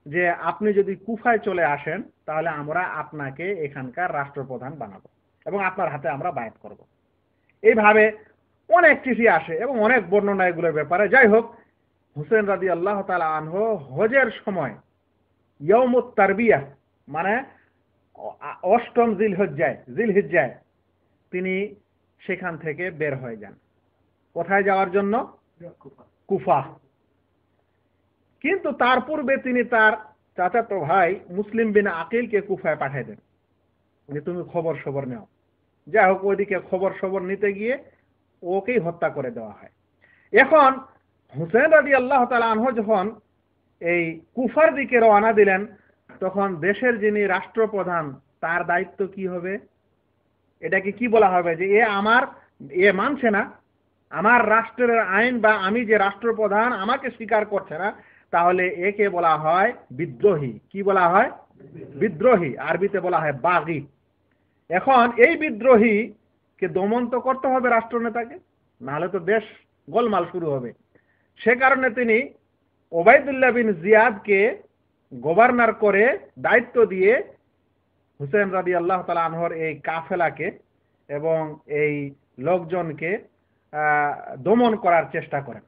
যে আপনি যদি কুফায় চলে আসেন তাহলে আমরা আপনাকে এখানকার রাষ্ট্রপ্রধান বানাবো এবং আপনার হাতে আমরা বায়াত করব। এইভাবে অনেক চিঠি আসে এবং অনেক বর্ণনা এগুলোর ব্যাপারে। যাই হোক, হুসেন রাদিয়াল্লাহু তাআলা আনহু হজের সময় ইয়াউমুত তারবিয়া, মানে 8ম জিলহিজ্জায় তিনি সেখান থেকে বের হয়ে যান। কোথায় যাওয়ার জন্য? কুফা। কিন্তু তার পূর্বে তিনি তার চাচাতো ভাই মুসলিম বিন আকিলকে কুফায় পাঠিয়ে দেন যে তুমি খবর সবর নাও। যাই হোক, ওইদিকে খবর সবর নিতে গিয়ে ওকেই হত্যা করে দেওয়া হয়। এখন হুসেন রাদিয়াল্লাহু তাআলা আনহু যখন এই কুফার দিকে রওনা দিলেন, তখন দেশের যিনি রাষ্ট্রপ্রধান তার দায়িত্ব কি হবে? এটাকে কি বলা হবে যে এ মানছে না, আমার রাষ্ট্রের আইন বা আমি যে রাষ্ট্রপ্রধান আমাকে স্বীকার করছে না, তাহলে একে বলা হয় বিদ্রোহী। কি বলা হয়? বিদ্রোহী। আরবিতে বলা হয় বাগী। এখন এই বিদ্রোহীকে দমন তো করতে হবে রাষ্ট্রনেতাকে, নাহলে তো দেশ গোলমাল শুরু হবে। সে কারণে তিনি ওবাইদুল্লাহ বিন জিয়াদকে গভর্নর করে দায়িত্ব দিয়ে হুসেন রাদিয়াল্লাহু তাআলা আনহুর এই কাফেলাকে এবং এই লোকজনকে দমন করার চেষ্টা করেন।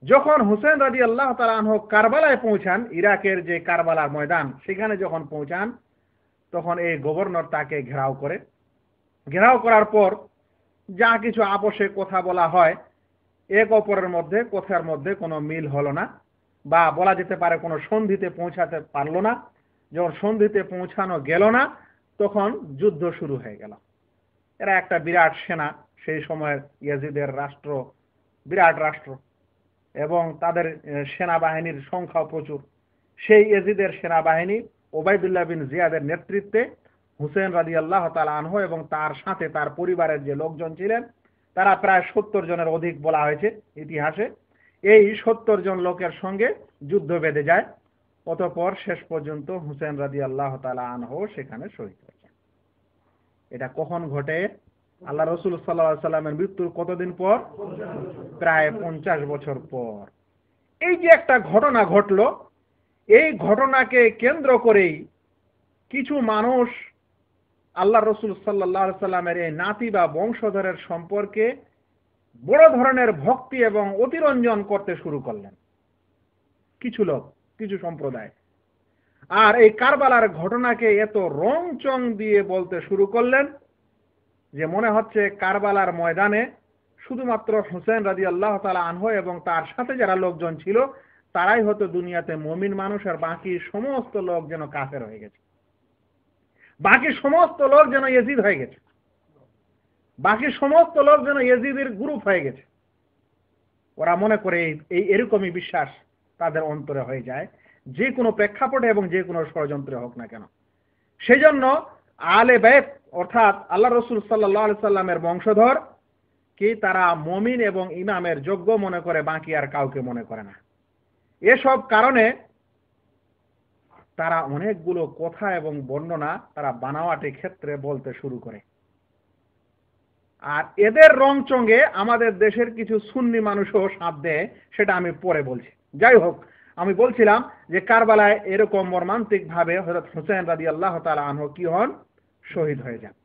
যখন হুসেন রাদিয়াল্লাহু তাআলা আনহু কারবালায় পৌঁছান, ইরাকের যে কারবালার ময়দান, সেখানে যখন পৌঁছান, তখন এই গভর্নর তাকে ঘেরাও করে। ঘেরাও করার পর যা কিছু আপোষে কথা বলা হয়, এক অপরের মধ্যে কথার মধ্যে কোনো মিল হলো না, বা বলা যেতে পারে কোনো সন্ধিতে পৌঁছাতে পারলো না। যখন সন্ধিতে পৌঁছানো গেল না, তখন যুদ্ধ শুরু হয়ে গেল। এরা একটা বিরাট সেনা, সেই সময়ের ইয়াজিদের রাষ্ট্র বিরাট রাষ্ট্র, এবং তাদের সেনাবাহিনীর সংখ্যাও প্রচুর। সেই ইয়াজিদের সেনাবাহিনী ওবাইদুল্লাহ বিন জিয়াদের নেতৃত্বে হুসেন রাদিয়াল্লাহু তাআলা আনহু এবং তার সাথে তার পরিবারের যে লোকজন ছিলেন, তারা প্রায় 70 জনের অধিক বলা হয়েছে ইতিহাসে। এই 70 জন লোকের সঙ্গে যুদ্ধ বেঁধে যায়। অতঃপর শেষ পর্যন্ত হুসেন রাদিয়াল্লাহু তাআলা আনহু সেখানে শহীদ হয়েছেন। এটা কখন ঘটে? আল্লাহ রসুল সাল্লাল্লাহু আলাইহি সাল্লামের মৃত্যুর কতদিন পর? প্রায় 50 বছর পর। এই যে একটা ঘটনা ঘটলো, এই ঘটনাকে কেন্দ্র করেই কিছু মানুষ আল্লাহ রসুল সাল্লাল্লাহু আলাইহি সাল্লামের এই নাতি বা বংশধরের সম্পর্কে বড় ধরনের ভক্তি এবং অতিরঞ্জন করতে শুরু করলেন কিছু লোক, কিছু সম্প্রদায়। আর এই কারবালার ঘটনাকে এত রং চং দিয়ে বলতে শুরু করলেন যে মনে হচ্ছে কারবালার ময়দানে শুধুমাত্র হুসেন রাদিয়াল্লাহু তাআলা আনহু এবং তার সাথে যারা লোকজন ছিল তারাই হয়তো দুনিয়াতে মুমিন মানুষ, আর বাকি সমস্ত লোক যেন কাফের হয়ে গেছে, বাকি সমস্ত লোক যেন ইয়াজিদ হয়ে গেছে, বাকি সমস্ত লোক যেন ইয়াজিদের গ্রুপ হয়ে গেছে। ওরা মনে করে এই এরকমই বিশ্বাস তাদের অন্তরে হয়ে যায়, যে কোনো প্রেক্ষাপটে এবং যে কোনো ষড়যন্ত্রে হোক না কেন। সেই জন্য আলে বাইত অর্থাৎ আল্লাহ রসুল সাল্লাল্লাহু আলাইহি সাল্লামের বংশধর কি তারা মুমিন এবং ইমামের যোগ্য মনে করে, বাকি আর কাউকে মনে করে না। এসব কারণে তারা অনেকগুলো কথা এবং বর্ণনা তারা বানাওয়াটি ক্ষেত্রে বলতে শুরু করে। আর এদের রং চঙ্গে আমাদের দেশের কিছু সুন্নি মানুষও সাথ দেয়, সেটা আমি পরে বলছি। যাই হোক, আমি বলছিলাম যে কারবালায় এরকম মর্মান্তিক ভাবে হযরত হুসেন রাদিয়াল্লাহু তাআলা আনহু কি হন? শহীদ হয়ে যান।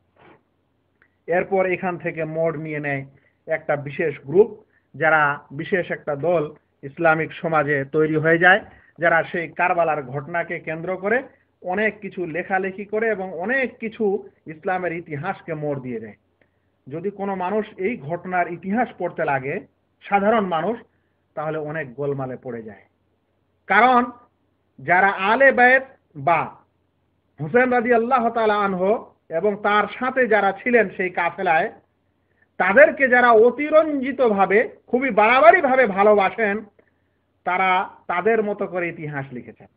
এরপর এখান থেকে মোড় নিয়ে নেয় একটা বিশেষ গ্রুপ, যারা বিশেষ একটা দল ইসলামিক সমাজে তৈরি হয়ে যায়, যারা সেই কারবালার ঘটনাকে কেন্দ্র করে অনেক কিছু লেখালেখি করে এবং অনেক কিছু ইসলামের ইতিহাসকে মোড় দিয়ে দেয়। যদি কোনো মানুষ এই ঘটনার ইতিহাস পড়তে লাগে, সাধারণ মানুষ, তাহলে অনেক গোলমালে পড়ে যায়। কারণ যারা আলে বাইত বা হুসেন রাদিয়াল্লাহু তাআলা আনহু এবং তার সাথে যারা ছিলেন সেই কাফেলায়, তাদেরকে যারা অতিরঞ্জিত ভাবে, খুবই বাড়াবাড়ি ভাবে ভালোবাসেন, তারা তাদের মতো করে ইতিহাস লিখেছেন।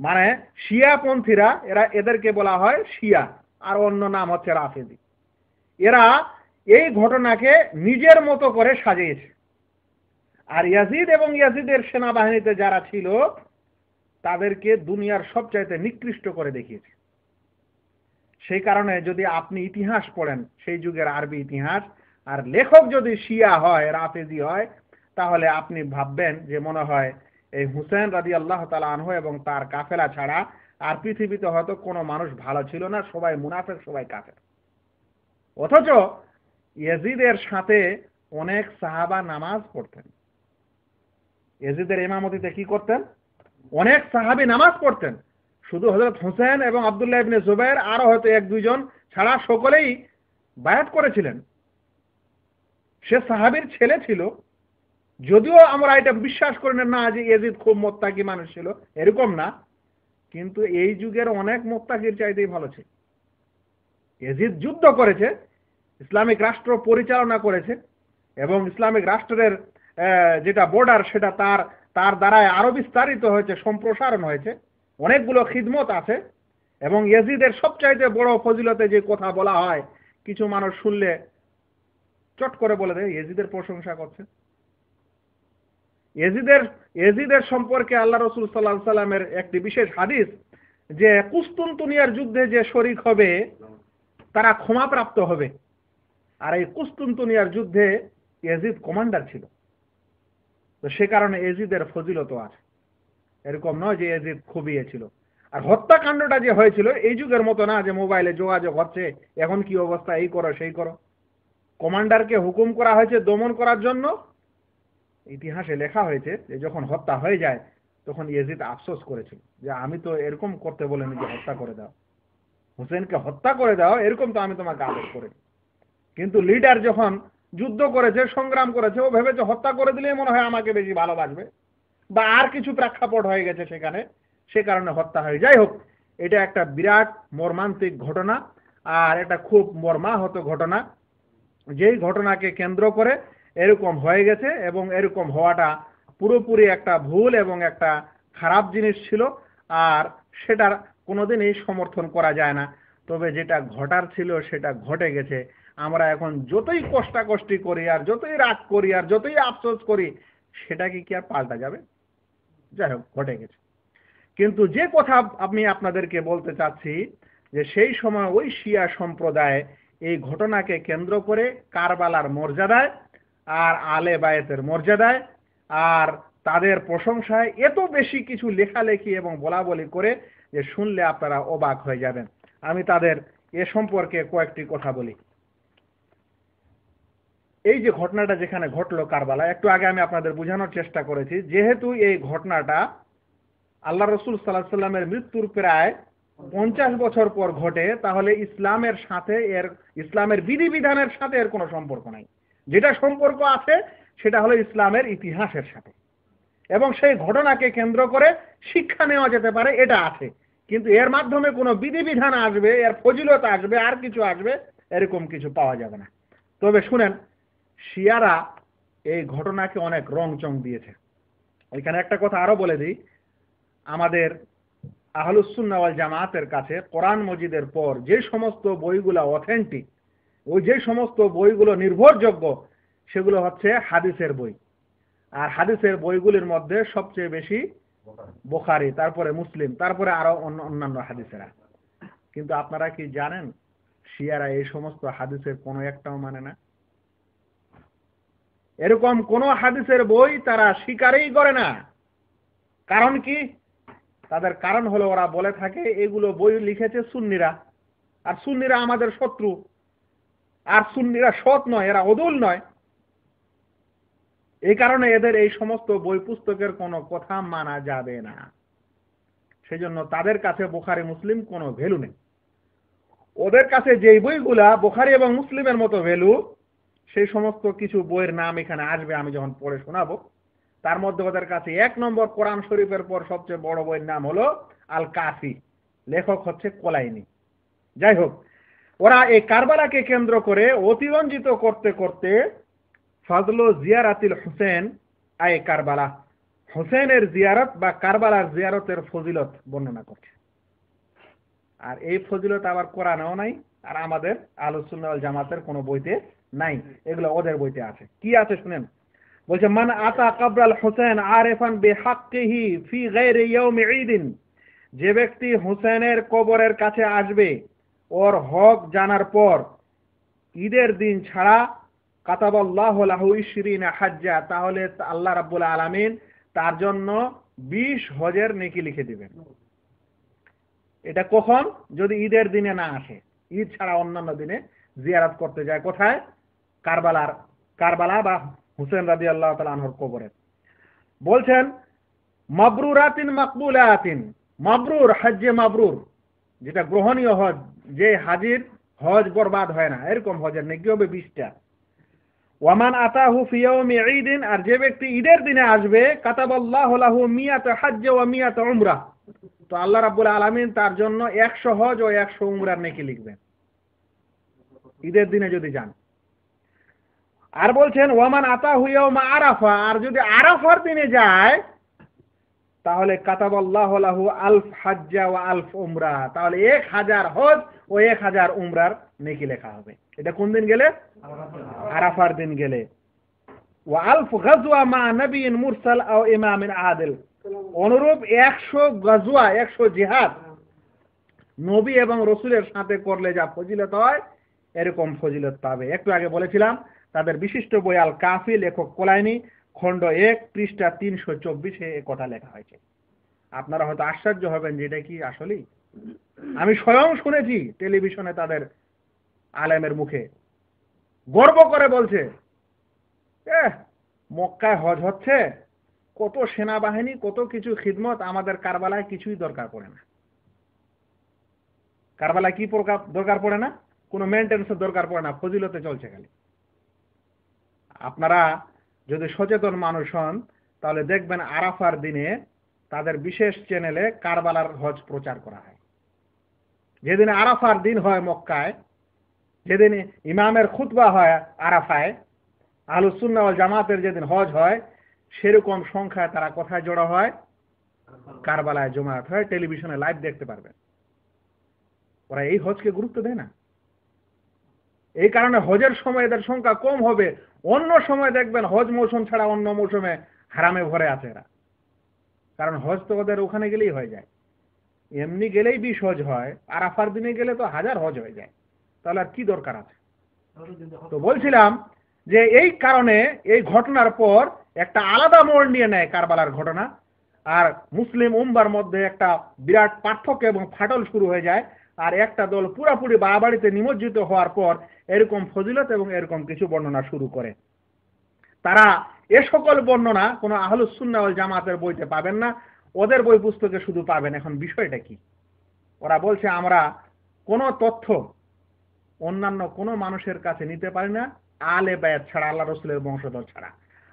মানে শিয়াপন্থীরা, এদেরকে বলা হয় শিয়া, আর অন্য নাম হচ্ছে রাফেজি। এরা এই ঘটনাকে নিজের মতো করে সাজিয়েছে। আর ইয়াজিদ এবং ইয়াজিদের সেনাবাহিনীতে যারা ছিল তাদেরকে দুনিয়ার সবচাইতে নিকৃষ্ট করে দেখিয়েছে। সেই কারণে যদি আপনি ইতিহাস পড়েন, সেই যুগের আরবি ইতিহাস, আর লেখক যদি শিয়া হয়, রাফেজি হয়, তাহলে আপনি ভাববেন যে মনে হয় এই হুসেন রাদিয়াল্লাহু তাআলা আনহু এবং তার কাফেলা ছাড়া আর পৃথিবীতে হয়তো কোনো মানুষ ভালো ছিল না, সবাই মুনাফিক, সবাই কাফের। অথচ ইয়াজিদের সাথে অনেক সাহাবা নামাজ পড়তেন। ইয়াজিদের ইমামতিতে কি করতেন? অনেক সাহাবী নামাজ পড়তেন। শুধু হযরত হুসেন এবং আব্দুল্লাহ ইবনে জুবাইর আরো হয়তো এক দুইজন ছাড়া সকলেই বায়াত করেছিলেন। সে সাহাবীর ছেলে ছিল। যদিও আমরা এটা বিশ্বাস করি না যে ইয়াজিদ খুব মুত্তাকি মানুষ ছিল, এরকম না, কিন্তু এই যুগের অনেক মুত্তাকির চাইতেই ভালো ছিল। ইয়াজিদ যুদ্ধ করেছে, ইসলামিক রাষ্ট্র পরিচালনা করেছে, এবং ইসলামিক রাষ্ট্রের যেটা বর্ডার সেটা তার দ্বারায় আরো বিস্তারিত হয়েছে, সম্প্রসারণ হয়েছে, অনেকগুলো খিদমত আছে। এবং ইয়াজিদের সবচাইতে বড় ফজিলতে যে কথা বলা হয়, কিছু মানুষ শুনলে চট করে বলে দেয় ইয়াজিদের প্রশংসা করছে। ইয়াজিদের সম্পর্কে আল্লাহ রাসূল সাল্লাল্লাহু আলাইহি সাল্লামের একটি বিশেষ হাদিস, যে কুস্তুনতুনিয়ার যুদ্ধে যে শরীক হবে তারা ক্ষমাপ্রাপ্ত হবে। আর এই কুস্তুনতুনিয়ার যুদ্ধে ইয়াজিদ কমান্ডার ছিল, তো সে কারণে ইয়াজিদের ফজিলত আছে। এরকম নয় যে ইয়াজিদ খুবই ছিল। আর হত্যাকাণ্ডটা যে হয়েছিল এই যুগের মতো না যে মোবাইলে যোগাযোগ হচ্ছে, এখন কি অবস্থা, এই করো সেই করো। কমান্ডারকে হুকুম করা হয়েছে দমন করার জন্য। ইতিহাসে লেখা হয়েছে যে যখন হত্যা হয়ে যায় তখন ইয়াজিদ আফসোস করেছিল যে আমি তো এরকম করতে বলিনি যে হত্যা করে দাও, হুসেনকে হত্যা করে দাও, এরকম তো আমি তোমাকে আদেশ করি। কিন্তু লিডার যখন যুদ্ধ করেছে, সংগ্রাম করেছে, ও ভেবেছে হত্যা করে দিলেই মনে হয় আমাকে বেশি ভালোবাসবে, বা আর কিছু প্রেক্ষাপট হয়ে গেছে সেখানে, সে কারণে হত্যা হয়। যাই হোক, এটা একটা বিরাট মর্মান্তিক ঘটনা, আর এটা খুব মর্মাহত ঘটনা, যেই ঘটনাকে কেন্দ্র করে এরকম হয়ে গেছে, এবং এরকম হওয়াটা পুরোপুরি একটা ভুল এবং একটা খারাপ জিনিস ছিল, আর সেটার কোনোদিনই সমর্থন করা যায় না। তবে যেটা ঘটার ছিল সেটা ঘটে গেছে। আমরা এখন যতই কষ্টাকষ্টি করি, আর যতই রাগ করি, আর যতই আফসোস করি, সেটা কি আর পাল্টা যাবে? যাই হোক, ঘটে গেছে। কিন্তু যে কথা আমি আপনাদেরকে বলতে চাচ্ছি, যে সেই সময় ওই শিয়া সম্প্রদায় এই ঘটনাকে কেন্দ্র করে কারবালার মর্যাদায়, আর আলে বায়েতের মর্যাদায়, আর তাদের প্রশংসায় এত বেশি কিছু লেখালেখি এবং বলাবলি করে, যে শুনলে আপনারা অবাক হয়ে যাবেন। আমি তাদের এ সম্পর্কে কয়েকটি কথা বলি। এই যে ঘটনাটা যেখানে ঘটলো কারবালা, একটু আগে আমি আপনাদের বোঝানোর চেষ্টা করেছি, যেহেতু এই ঘটনাটা আল্লাহ রসুল সাল্লাল্লাহু আলাইহি সাল্লামের মৃত্যুর প্রায় 50 বছর পর ঘটে, তাহলে ইসলামের সাথে ইসলামের বিধিবিধানের সাথে এর কোনো সম্পর্ক নাই। যেটা সম্পর্ক আছে সেটা হলো ইসলামের ইতিহাসের সাথে, এবং সেই ঘটনাকে কেন্দ্র করে শিক্ষা নেওয়া যেতে পারে, এটা আছে। কিন্তু এর মাধ্যমে কোনো বিধিবিধান আসবে, এর ফজিলত আসবে, আর কিছু আসবে, এরকম কিছু পাওয়া যাবে না। তবে শুনেন, শিয়ারা এই ঘটনাকে অনেক রংচং দিয়েছে। এখানে একটা কথা আরো বলে দিই, আমাদের আহলুস সুন্নাহ ওয়াল জামাতের কাছে কোরআন মজিদের পর যে সমস্ত বইগুলো অথেন্টিক, ওই যে সমস্ত বইগুলো নির্ভরযোগ্য, সেগুলো হচ্ছে হাদিসের বই। আর হাদিসের বইগুলির মধ্যে সবচেয়ে বেশি বুখারী, তারপরে মুসলিম, তারপরে আরো অন্যান্য হাদিসেরা। কিন্তু আপনারা কি জানেন, শিয়ারা এই সমস্ত হাদিসের কোনো একটাও মানে না। এরকম কোন হাদিসের বই তারা স্বীকারই করে না। কারণ কি? তাদের কারণ হলো, ওরা বলে থাকে এগুলো বই লিখেছে সুন্নিরা, আর সুন্নিরা আমাদের শত্রু, আর সুন্নিরা সৎ নয়, এরা অদুল নয়। এই কারণে এদের এই সমস্ত বই পুস্তকের কোনো কথা মানা যাবে না। সেজন্য তাদের কাছে বুখারী মুসলিম কোনো ভ্যালু নেই। ওদের কাছে যেই বইগুলা বুখারী এবং মুসলিমের মতো ভ্যালু, সেই সমস্ত কিছু বইয়ের নাম এখানে আসবে, আমি যখন পড়ে শোনাবো। তার মধ্যে ওদের কাছে 1 নম্বর কোরআন শরীফের পর সবচেয়ে বড় বইয়ের নাম হলো আল কাফি, লেখক হচ্ছে কোলাইনি। যাই হোক, ওরা এই কারবালাকে কেন্দ্র করে অতিরঞ্জিত করতে করতে ফাজল জিয়ারাতিল হুসেন আয়ে কারবালা, হুসেনের জিয়ারত বা কারবালার জিয়ারতের ফজিলত বর্ণনা করছে। আর এই ফজিলত আবার কোরআনেও নাই, আর আমাদের আহলুস সুন্নাহ ওয়াল জামাতের কোনো বইতে নাই, এগুলো ওদের বইতে আছে। কি আছে শুনেন, বলছে মান আতা কাবরাল হুসেন আরিফান বিহাক্কিহি ফি গায়রি ইয়াউমি ঈদিন, যে ব্যক্তি হুসেনের কবরের কাছে আসবে ওর হক জানার পর ঈদের দিন ছাড়া, কাতাবাল্লাহু লাহু 20 হাজ্জা, তাহলে আল্লাহ রাব্বুল আলামিন তার জন্য 20 হজের নেকি লিখে দিবেন। এটা কখন? যদি ঈদের দিনে না আসে, ঈদ ছাড়া অন্যান্য দিনে জিয়ারত করতে যায়। কোথায়? কারবালা বা হুসেন রাদিয়াল্লাহু তাআলা আনহুর কবরে। বলছেন মাবরুরাতিন মাকবুলাতিন, মাবরুর হজ্জে মাবরুর, যেটা গ্রহণীয় হজ, যে হাজির হজ বরবাদ হয় না, এরকম হজের নেকি হবে 20টা। ওয়ামান আতাহু ফি ইয়াউমি ঈদিন, আর যে ব্যক্তি ঈদের দিনে আসবে, কাতাবাল্লাহু লাহু 100 হজ্জ ওয়া 100 উমরা, তো আল্লাহ রাব্বুল আলামিন তার জন্য 100 হজ ও 100 উমরার নেকি লিখবেন ঈদের দিনে যদি যান। আর বলছেন ওয়ামান আতাহু ইয়াউমা আরাফা, আর যদি আরাফার দিনে যায়, তাহলে কাতাবাল্লাহু লাহু 1000 হাজ্জা ওয়া 1000 উমরা, তাহলে 1000 হজ ও 1000 উমরার নেকি লেখা হবে। এটা কোন দিন গেলে? আরাফার দিন গেলে। ওয়া 1000 গাজওয়া মা নবিয়্যিন মুরসাল আও ইমামিন আদিল, অনুরূপ 100 গাজওয়া, 100 জিহাদ নবী এবং রসুলের সাথে করলে যা ফজিলত হয়, এরকম ফজিলত পাবে। একটু আগে বলেছিলাম তাদের বিশিষ্ট বই আল কাফি, লেখক কোলাইনি, খণ্ড 1 পৃষ্ঠা 324 এ কথা লেখা হয়েছে। আপনারা হয়তো আশ্চর্য হবেন যে এটা কি আসলেই। আমি স্বয়ং শুনেছি টেলিভিশনে তাদের আলেমের মুখে, গর্ব করে বলছে, মক্কায় হজ হচ্ছে, কত সেনাবাহিনী, কত কিছু খিদমত, আমাদের কারবালায় কিছুই দরকার পড়ে না। কারবালায় কি দরকার পড়ে না? কোনো মেইনটেন্যান্সের দরকার পড়ে না, ফজিলতে চলছে খালি। আপনারা যদি সচেতন মানুষ হন তাহলে দেখবেন আরাফার দিনে তাদের বিশেষ চ্যানেলে কারবালার হজ প্রচার করা হয়। যেদিন আরাফার দিন হয় মক্কায়, যেদিন ইমামের খুতবা হয় আরাফায়, আহলুস সুন্নাহ ওয়াল জামাতের যেদিন হজ হয় সেরকম সংখ্যায় তারা কোথায় জড়ো হয়? কারবালায় জমায়েত হয়। টেলিভিশনে লাইভ দেখতে পারবেন। ওরা এই হজকে গুরুত্ব দেয় না। এই কারণে হজের সময় এদের সংখ্যা কম হবে। অন্য সময় দেখবেন হজ মৌসুম ছাড়া অন্য মৌসুমে হারামে ভরে আছে এরা, কারণ হজ তো ওদের ওখানে গেলেই হয়ে যায়। এমনি গেলেই 20 হজ হয়, আরাফার দিনে গেলে তো 1000 হজ হয়ে যায়। তাহলে আর কি দরকার আছে? তো বলছিলাম যে এই কারণে এই ঘটনার পর একটা আলাদা মোড় নিয়ে নেয় কারবালার ঘটনা, আর মুসলিম উম্মার মধ্যে একটা বিরাট পার্থক্য এবং ফাটল শুরু হয়ে যায়। আর একটা দল পুরাপুরি বাড়াবাড়িতে নিমজ্জিত হওয়ার পর এরকম ফজিলত এবং এরকম কিছু বর্ণনা শুরু করে। তারা এ সকল বর্ণনা কোনো আহলুস সুন্নাহ ওয়াল জামাতের বইতে পাবেন না, ওদের বই পুস্তকে শুধু পাবেন। এখন বিষয়টা কি? ওরা বলছে আমরা কোনো তথ্য অন্যান্য কোনো মানুষের কাছে নিতে পারি না আলে বায়াত ছাড়া, আল্লাহ রসুলের বংশধর ছাড়া।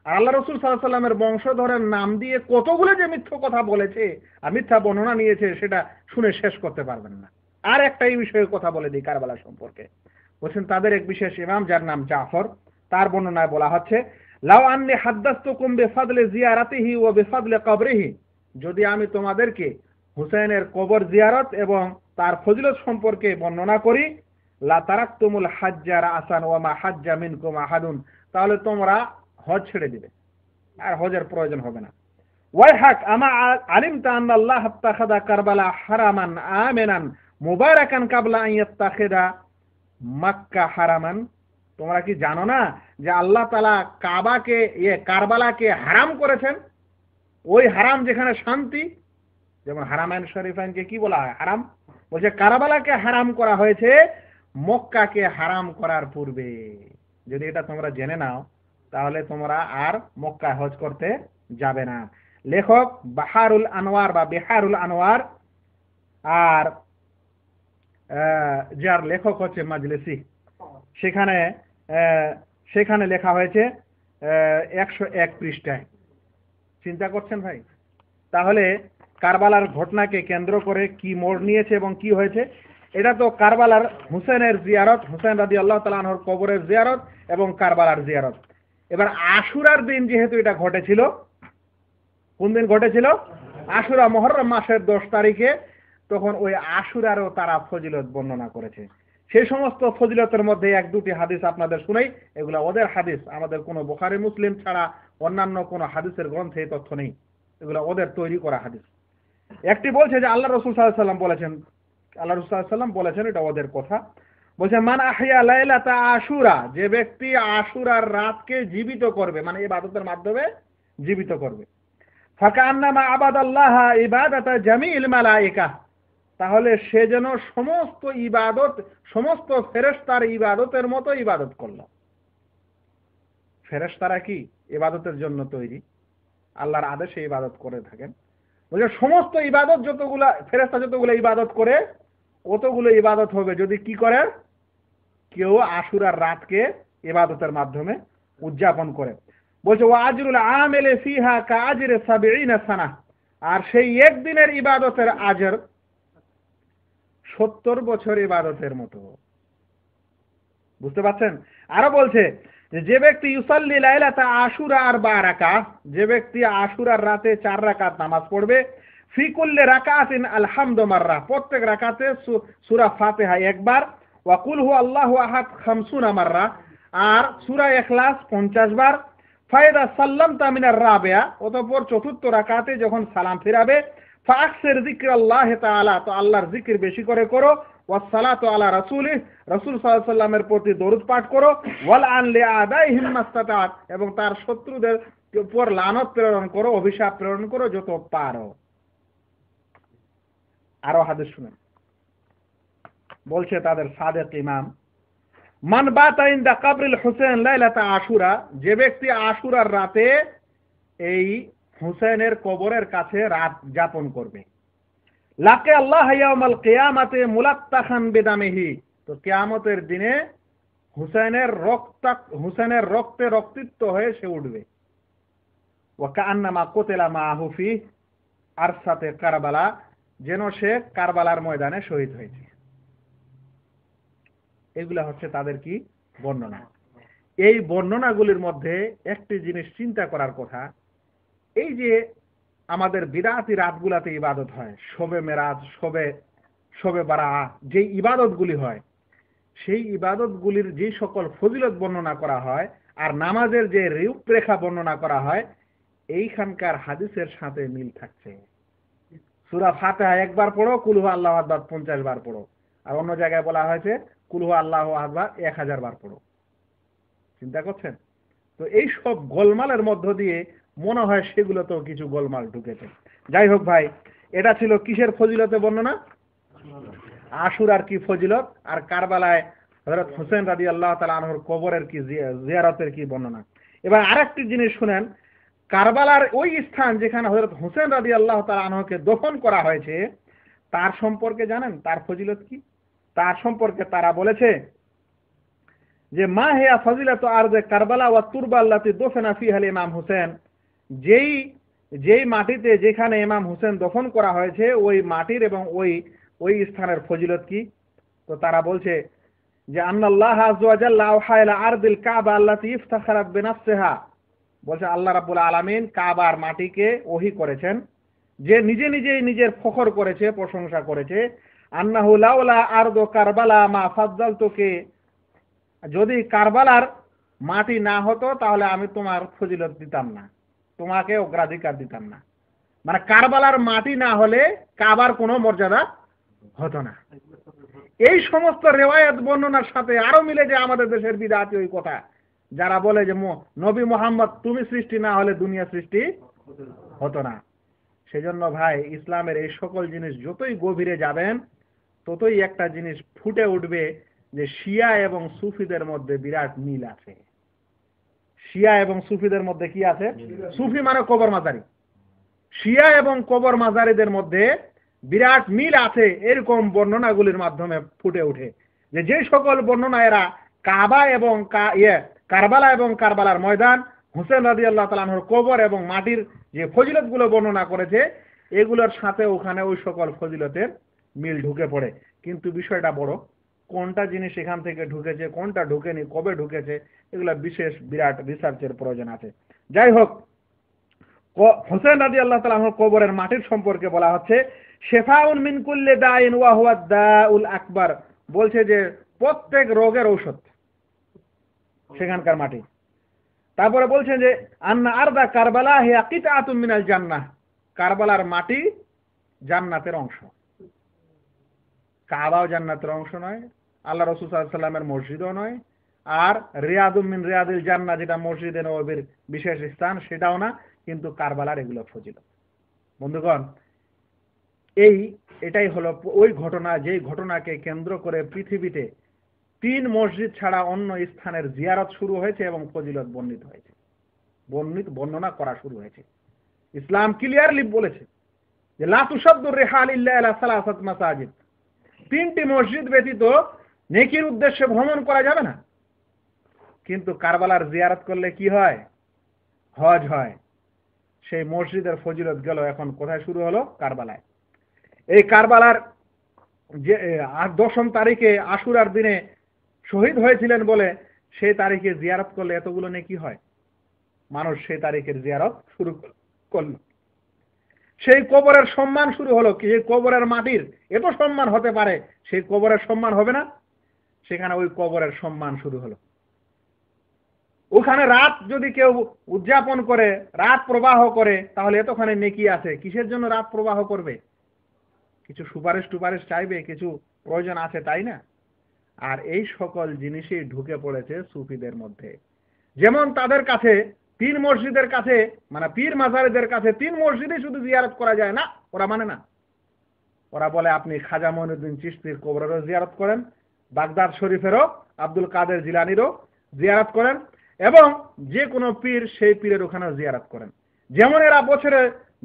আর আল্লাহ রসুল সাল্লাল্লাহু আলাইহি ওয়াসাল্লামের বংশধরের নাম দিয়ে কতগুলো যে মিথ্যা কথা বলেছে আর মিথ্যা বর্ণনা নিয়েছে সেটা শুনে শেষ করতে পারবেন না। আর একটা এই বিষয়ে কথা বলে দিই কারবালা সম্পর্কে। বলছেন তাদের এক বিশেষ ইমাম যার নাম জাফর, তার বর্ণনায় বলা হচ্ছে লাউ আন্নী হাদ্দাসতুকুম বিফাদলি জিয়ারাতিহি ওয়া বিফাদলি কবরিহি, যদি আমি তোমাদেরকে হুসাইনের কবর জিয়ারত এবং তার ফজিলত সম্পর্কে বর্ণনা করি, লা তারাকতুমুল হাজ্জা রাসান ওয়া মা হাজ্জা মিনকুম আহাদুন, তাহলে তোমরা হজ ছেড়ে দিবে আর হজের প্রয়োজন হবে না। ওয়াইহাক আমা আলিমতা আন্না আল্লাহ ইত্তাখাযা কারবালা হারামান আমিনান মুবারাকান কাবলা আন ইয়াত্তাখিদা মক্কা হারামান, তোমরা কি জানো না যে আল্লাহ তাআলা কাবাকে কারবালাকে হারাম করেছেন? ওই হারাম যেখানে শান্তি, যেমন হারামাইন শরীফাইনকে কি বলা হয়? হারাম। বলছে কারবালাকে হারাম করা হয়েছে মক্কাকে হারাম করার পূর্বে। যদি এটা তোমরা জেনে নাও তাহলে তোমরা আর মক্কায় হজ করতে যাবে না। লেখক বাহারুল আনোয়ার বা বিহারুল আনোয়ার, আর যার লেখক হচ্ছে মাজলিসি, সেখানে লেখা হয়েছে 101 পৃষ্ঠায়। চিন্তা করছেন ভাই? তাহলে কারবালার ঘটনাকে কেন্দ্র করে কি মোড় নিয়েছে এবং কি হয়েছে? এটা তো কারবালার হুসেনের জিয়ারত, হুসেন রাদিয়াল্লাহু তাআলা আনহুর কবরের জিয়ারত এবং কারবালার জিয়ারত। এবার আশুরার দিন যেহেতু এটা ঘটেছিল, কোন দিন ঘটেছিল? আশুরা, মুহররম মাসের 10 তারিখে। তখন ওই আশুরারও তারা ফজিলত বর্ণনা করেছে। সেই সমস্ত ফজিলতের মধ্যে এক দুটি হাদিস আপনাদের শুনাই। এগুলা ওদের হাদিস, আমাদের কোনো বুখারী মুসলিম ছাড়া অন্যান্য কোনো হাদিসের গ্রন্থে এই তথ্য নেই। এগুলা ওদের তৈরি করা হাদিস। একটি বলছে যে আল্লাহ রাসূল সাল্লাল্লাহু আলাইহি ওয়াসাল্লাম বলেছেন, আল্লাহ রাসূল সাল্লাল্লাহু আলাইহি ওয়াসাল্লাম বলেছেন, এটা ওদের কথা। বলছে মান আহইয়া লাইলাতা আশুরা, যে ব্যক্তি আশুরার রাতকে জীবিত করবে, মানে ইবাদতের মাধ্যমে জীবিত করবে, ফাকান্নামা আবাদাল্লাহ ইবাদাতা জামিল মালায়েকা, তাহলে সে যেন সমস্ত ইবাদত, সমস্ত ফেরেশতার ইবাদতের মতো ইবাদত করলো। ফেরেশতারা কি ইবাদতের জন্য তৈরি, আল্লাহর আদেশে ইবাদত করে থাকেন। বলছে সমস্ত ইবাদত যতগুলা ফেরেশতা যতগুলো ইবাদত করে অতগুলো ইবাদত হবে যদি কি করে? কেউ আশুরার রাতকে ইবাদতের মাধ্যমে উদযাপন করে। বলছে ওয়া আজরুল আমিলি ফিহা কাআজরি 70 সানা, আর সেই একদিনের ইবাদতের আজর 70 বছর ইবাদতের মতো। বুঝতে পারছেন? আরো বলছে যে ব্যক্তি ইউসাল্লি লাইলাতা আশুরা 4 রাকাত, যে ব্যক্তি আশুরার রাতে 4 রাকাত নামাজ পড়বে, ফি কুল্লি রাকাতিন আলহামদু মাররা, প্রত্যেক রাকাতে সূরা ফাতিহা একবার, ওয়া কুল হু আল্লাহু আহাদ 50 মাররা, আর সূরা ইখলাস 50 বার। ফায়দা সাল্লামতা মিনার রাবিয়া, অতঃপর চতুর্থ রাকাতে যখন সালাম ফিরাবে, ফাকসির যিকরাল্লাহ তাআলা, তো আল্লাহর জিকির বেশি করে করো, ওয়াস সালাতু আলা রাসূলিহি, রাসূল সাল্লাল্লাহু আলাইহি ওয়াসাল্লামের প্রতি দরুদ পাঠ করো, ওয়াল আন লিআদাইহিম মাস্তাতাত, এবং তার শত্রুদের উপর লানত প্রেরণ করো, অভিশাপ প্রেরণ করো যত পারো। আরো হাদিস শুনেন। বলছে তাদের সাদেক ইমাম, মান বাতা ইনদা কবরিল হুসাইন লাইলাতা আশুরা, যে ব্যক্তি আশুরার রাতে এই হুসাইনের কবরের কাছে রাত যাপন করবে, লাকে আল্লাহ ইয়াউমাল কিয়ামাতে মুলাত্তাখান বিদামিহি, তো কিয়ামতের দিনে হুসেনের রক্তে রক্তিত হয়ে সে উঠবে। ওয়া কান্নামা কোতেলা মাহু ফি আরসাতে কারবালা, যেন সে কারবালার ময়দানে শহীদ হয়েছে। এগুলা হচ্ছে তাদের কি বর্ণনা। এই বর্ণনাগুলির মধ্যে একটি জিনিস চিন্তা করার কথা, এই যে আমাদের বিরাতি রাতগুলাতে ইবাদত হয়, শবে মেরাজ, শবে বারা, যে ইবাদতগুলি হয়, সেই ইবাদতগুলির যে সকল ফজিলত বর্ণনা করা হয় আর নামাজের যে রূপরেখা বর্ণনা করা হয়, এইখানকার হাদিসের সাথে মিল থাকছে। সূরা ফাতিহা একবার পড়ো, কুল হু আল্লাহু আহাদ 50 বার পড়ো, আর অন্য জায়গায় বলা হয়েছে কুল হু আল্লাহু আহাদ 1000 বার পড়ো। চিন্তা করছেন? তো এই সব গোলমালের মধ্য দিয়ে মনে হয় সেগুলোতেও কিছু গোলমাল ঢুকেছে। যাই হোক ভাই, এটা ছিল কিসের ফজিলতে বর্ণনা? আশুরার কি ফজিলত, আর কারবালায় হযরত হোসেন রাদিয়াল্লাহু তাআলা আনহুর কবরের কি জিয়ারতের কি বর্ণনা। এবার আরেকটি জিনিস শুনেন, কারবালার ওই স্থান যেখানে হযরত হোসেন রাদিয়াল্লাহু তাআলা আনহুকে দফন করা হয়েছে, তার সম্পর্কে জানেন তার ফজিলত কি? তার সম্পর্কে তারা বলেছে যে মা হিয়া ফজিলাতু আরদে কারবালা ওয়া তুরবা আল্লাতী দফনা ফিহা ইমাম হোসেন, যেই মাটিতে যেখানে ইমাম হোসেন দফন করা হয়েছে ওই মাটির এবং ওই স্থানের ফজিলত কি? তো তারা বলছে যে আন্নাল্লাহ আযজা ওয়া জাল্লা আওহা ইলা আরদিল কাবা আল্লাতী ইফতাখারাত বিনাফসিহা, বলছে আল্লাহ রাব্বুল আলামিন কাবার মাটিকে ওহী করেছেন, যে নিজে নিজেই নিজের ফখর করেছে, প্রশংসা করেছে। আন্নাহু লাউলা আরদু কারবালা মা ফাদ্দালতুকে, যদি কারবালার মাটি না হতো তাহলে আমি তোমার ফজিলত দিতাম না, তোমাকে অগ্রাধিকার দিতাম না। মানে কারবালার মাটি না হলে কাবার কোনো মর্যাদা হতো না। এই সমস্ত রেওয়ায়াত বর্ণনার সাথে আরো মিলে যে আমাদের দেশের বিদআতি ওই কথা, যারা বলে যে নবী মুহাম্মদ তুমি সৃষ্টি না হলে দুনিয়া সৃষ্টি হতো না। সেজন্য ভাই ইসলামের এই সকল জিনিস যতই গভীরে যাবেন ততই একটা জিনিস ফুটে উঠবে যে শিয়া এবং সুফিদের মধ্যে বিরাট মিল আছে। শিয়া এবং সুফিদের মধ্যে কি আছে? সুফি মানে কবর মাজারি, শিয়া এবং কবর মাজারিদের মধ্যে বিরাট মিল আছে। এরকম বর্ণনাগুলির মাধ্যমে ফুটে ওঠে যে সকল বর্ণনা এরা কাবা এবং কারবালা এবং কারবালার ময়দান, হোসেন রাদিয়াল্লাহু তাআলা আনহুর কবর এবং মাটির যে ফজিলতগুলো বর্ণনা করেছে, এগুলোর সাথে ওখানে ওই সকল ফজিলতের মিল ঢুকে পড়ে। কিন্তু বিষয়টা বড়, কোনটা জিনিস এখান থেকে ঢুকেছে, কোনটা ঢুকেনি, কবে ঢুকেছে, এগুলা বিশেষ বিরাট রিসার্চের প্রয়োজন আছে। যাই হোক, হোসেন রাদিয়াল্লাহু তাআলা আনহুর কবরের মাটির সম্পর্কে বলা হচ্ছে শেফাউন মিন কুল্লি দাইন ওয়া হুয়া দাউল আকবার, বলছে যে প্রত্যেক রোগের ঔষধ সেখানকার মাটি। তারপরে বলছেন যে আন্না আরদা কারবালা হিয়া কিতাআতুম মিনাল জান্নাহ, কারবালার মাটি জান্নাতের অংশ। কাবাও জান্নাতের অংশ নয়, আল্লাহ রাসূল সাল্লাল্লাহু আলাইহি ওয়াসাল্লামের মসজিদও নয়, আর রিয়াদুম মিন রিয়াদিল জান্নাহ যেটা মসজিদে নববীর বিশেষ স্থান সেটাও না, কিন্তু কারবালার এগুলো ফজিলত। বন্ধুগণ, এটাই হলো ওই ঘটনা, যেই ঘটনাকে কেন্দ্র করে পৃথিবীতে 3 মসজিদ ছাড়া অন্য স্থানের জিয়ারত শুরু হয়েছে এবং ফজিলত বর্ণনা করা শুরু হয়েছে। ইসলাম ক্লিয়ারলি বলেছে যে লা তুশাদ্দুর রিহাল ইল্লা ইলা সালাসাত মাসাজিদ, 3টি মসজিদ ব্যতীত নেকির উদ্দেশ্যে ভ্রমণ করা যাবে না। কিন্তু কারবালার জিয়ারত করলে কি হয়? হজ হয়। সেই মসজিদের ফজিলত গেল এখন কোথায় শুরু হলো? কারবালায়। এই কারবালার যে 10ম তারিখে আশুরার দিনে শহীদ হয়েছিলেন বলে সেই তারিখে জিয়ারত করলে এতগুলো নেকি হয়। মানুষ সেই তারিখের জিয়ারত শুরু করলো। সেই কবরের সম্মান শুরু হলো। কি এই কবরের মাটির এত সম্মান হতে পারে, সেই কবরের সম্মান হবে না? সেখানে ওই কবরের সম্মান শুরু হলো। ওখানে রাত যদি কেউ উদযাপন করে, রাত প্রবাহ করে, তাহলে এতখানে নেকি আছে। কিসের জন্য রাত প্রবাহ করবে? কিছু সুপারিশ চাইবে, কিছু প্রয়োজন আছে, তাই না? আর এই সকল জিনিসই ঢুকে পড়েছে সুফিদের মধ্যে। যেমন তাদের কাছে 3 মসজিদের কাছে, মানে পীর মাজারিদের কাছে 3 মসজিদে শুধু জিয়ারত করা যায় না, ওরা মানে না। ওরা বলে আপনি খাজা মঈনুদ্দিন চিশতির কবরেরও জিয়ারত করেন, বাগদাদ শরীফেরও, আব্দুল কাদের জিলানীরও জিয়ারত করেন, এবং যে কোনো পীর সেই পীরের ওখানেও জিয়ারত করেন। যেমন এরা বছরে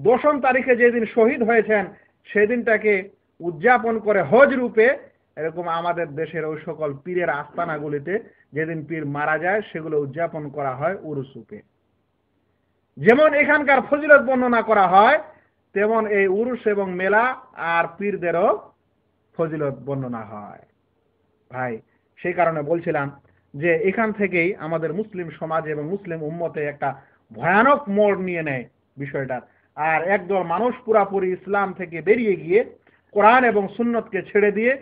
10ম তারিখে যেদিন শহীদ হয়েছেন সেদিনটাকে উদযাপন করে হজ রূপে, এরকম আমাদের দেশের ওই সকল পীরের আস্তানাগুলিতে যেদিন পীর মারা যায় সেগুলো উদযাপন করা হয় উরুসুকে। যেমন এখানকার ফজিলত বর্ণনা করা হয় তেমন এই উরুস এবং মেলা আর পীরদেরও ফজিলত বর্ণনা হয়। ভাই সেই কারণে বলছিলাম যে এখান থেকেই আমাদের মুসলিম সমাজ এবং মুসলিম উম্মতে একটা ভয়ানক মোড় নিয়ে নেয় বিষয়টা। আর একদল মানুষ পুরাপুরি ইসলাম থেকে বেরিয়ে গিয়ে কোরআন এবং সুন্নতকে ছেড়ে দিয়ে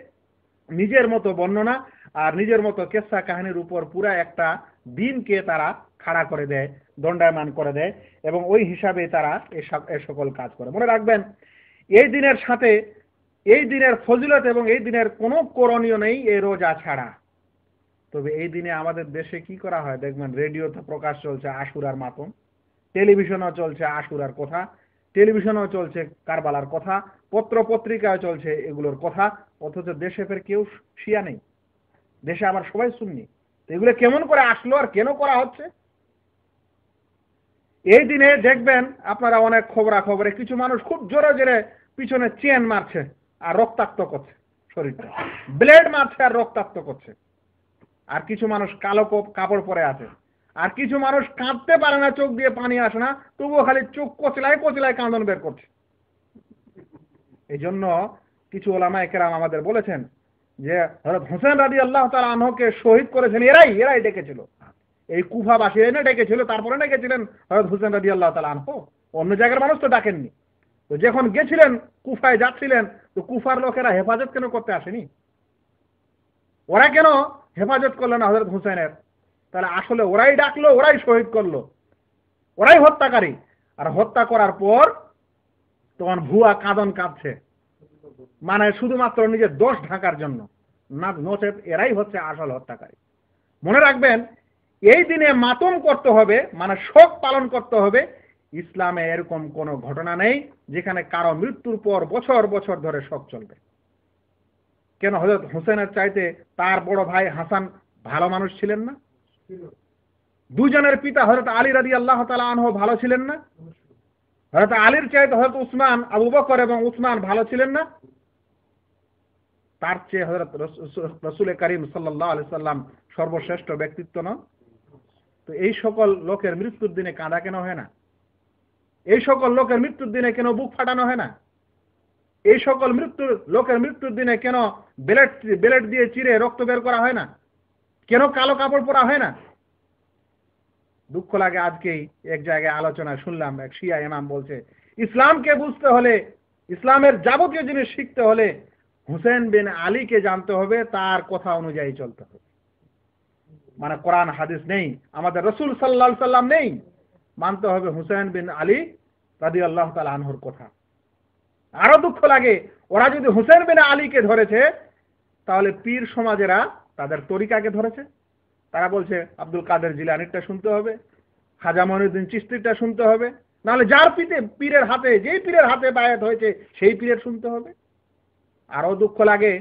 নিজের মতো বর্ণনা আর নিজের মতো কেসা কাহিনীর উপর পুরা একটা দিনকে তারা খাড়া করে দেয়, দণ্ডায়মান করে দেয়, এবং ওই হিসাবে তারা এ সকল কাজ করে। মনে রাখবেন, এই দিনের সাথে এই দিনের ফজিলত এবং এই দিনের কোনো করণীয় নেই এই রোজা ছাড়া। তবে এই দিনে আমাদের দেশে কি করা হয় দেখবেন, রেডিওতে প্রকাশ চলছে আশুরার মাতম, টেলিভিশনও চলছে আশুরার কথা, টেলিভিশনও চলছে কারবালার কথা, পত্র পত্রিকায় চলছে এগুলোর কথা, অথচ দেশে ফের কেউ শিয়া নেই, দেশে আবার সবাই সুন্নি। এগুলো কেমন করে আসলো আর কেন করা হচ্ছে? এই দিনে দেখবেন আপনারা অনেক খবরাখবরে কিছু মানুষ খুব জোরে জোরে পিছনে চেন মারছে আর রক্তাক্ত করছে, শরীরটা ব্লেড মারছে আর রক্তাক্ত করছে। আর কিছু মানুষ কালো কাপড় পরে আছে, আর কিছু মানুষ কাঁদতে পারে না, চোখ দিয়ে পানি আসে না, তবুও খালি চোখ কচলায় কচলায় কাঁদন বের করছে। এই জন্য কিছু ওলামায়ে কেরাম আমাদের বলেছেন যে হযরত হোসেন রাদিয়াল্লাহু তাআলা আনহুকে শহীদ করেছেন এরাই ডেকেছিল, এই কুফাবাসী এনে ডেকেছিল, তারপরে ডেকেছিলেন হযরত হোসেন রাদিয়াল্লাহু তাআলা আনহু, অন্য জায়গার মানুষ তো ডাকেননি। তো যখন গেছিলেন কুফায় যাচ্ছিলেন, তো কুফার লোকেরা হেফাজত কেন করতে আসেনি? ওরা কেন হেফাজত করলো না হযরত হোসেনের? তাহলে আসলে ওরাই ডাকলো, ওরাই শহীদ করলো, ওরাই হত্যাকারী। আর হত্যা করার পর তখন ভুয়া কাঁদন কাঁদছে, মানে শুধুমাত্র নিজের দোষ ঢাকার জন্য, না নচেত এরাই হচ্ছে আসল হত্যাকারী। মনে রাখবেন, এই দিনে মাতম করতে হবে, মানে শোক পালন করতে হবে। ইসলামে এরকম কোনো ঘটনা নেই যেখানে কারো মৃত্যুর পর বছর বছর ধরে শোক চলবে। কেন হযরত হোসেনের চাইতে তার বড় ভাই হাসান ভালো মানুষ ছিলেন না? দুজনের পিতা হযরত আলী রাদিয়াল্লাহু তাআলা আনহু ভালো ছিলেন না? হযরত আলীর চাইতে হযরত উসমান, আবু বকর এবং উসমান ভালো ছিলেন না? তার চেয়ে হযরত রাসূল করিম সাল্লাল্লাহু আলাইহি সাল্লাম সর্বশ্রেষ্ঠ ব্যক্তিত্ব নন? তো এই সকল লোকের মৃত্যুর দিনে কাঁদা কেন হয় না? এই সকল লোকের মৃত্যুর দিনে কেন বুক ফাটানো হয় না? এই সকল লোকের মৃত্যুর দিনে কেন ব্লেড দিয়ে চিরে রক্ত বের করা হয় না? কেন কালো কাপড় পরা হয় না? দুঃখ লাগে, আজকেই এক জায়গায় আলোচনা শুনলাম, এক শিয়া ইমাম বলছে ইসলামকে বুঝতে হলে, ইসলামের যাবতীয় জিনিস শিখতে হলে হুসেন বিন আলীকে জানতে হবে, তার কথা অনুযায়ী চলতে হবে। মানে কোরআন হাদিস নেই, আমাদের রাসূল সাল্লাল্লাহু আলাইহি সাল্লাম নেই, মানতে হবে হুসেন বিন আলী রাদিয়াল্লাহু তাআলা আনহুর কথা। আরো দুঃখ লাগে, ওরা যদি হুসেন বিন আলীকে ধরেছে তাহলে পীর সমাজেরা তাদের তরিকাকে ধরেছে। তারা বলছে আব্দুল কাদের জিলানীরটা শুনতে হবে, খাজা মঈনুদ্দিন চিশতিরটা শুনতে হবে, নাহলে যার পীরের হাতে, যেই পীরের হাতে বায়াত হয়েছে সেই পীরের শুনতে হবে। আরো দুঃখ লাগে,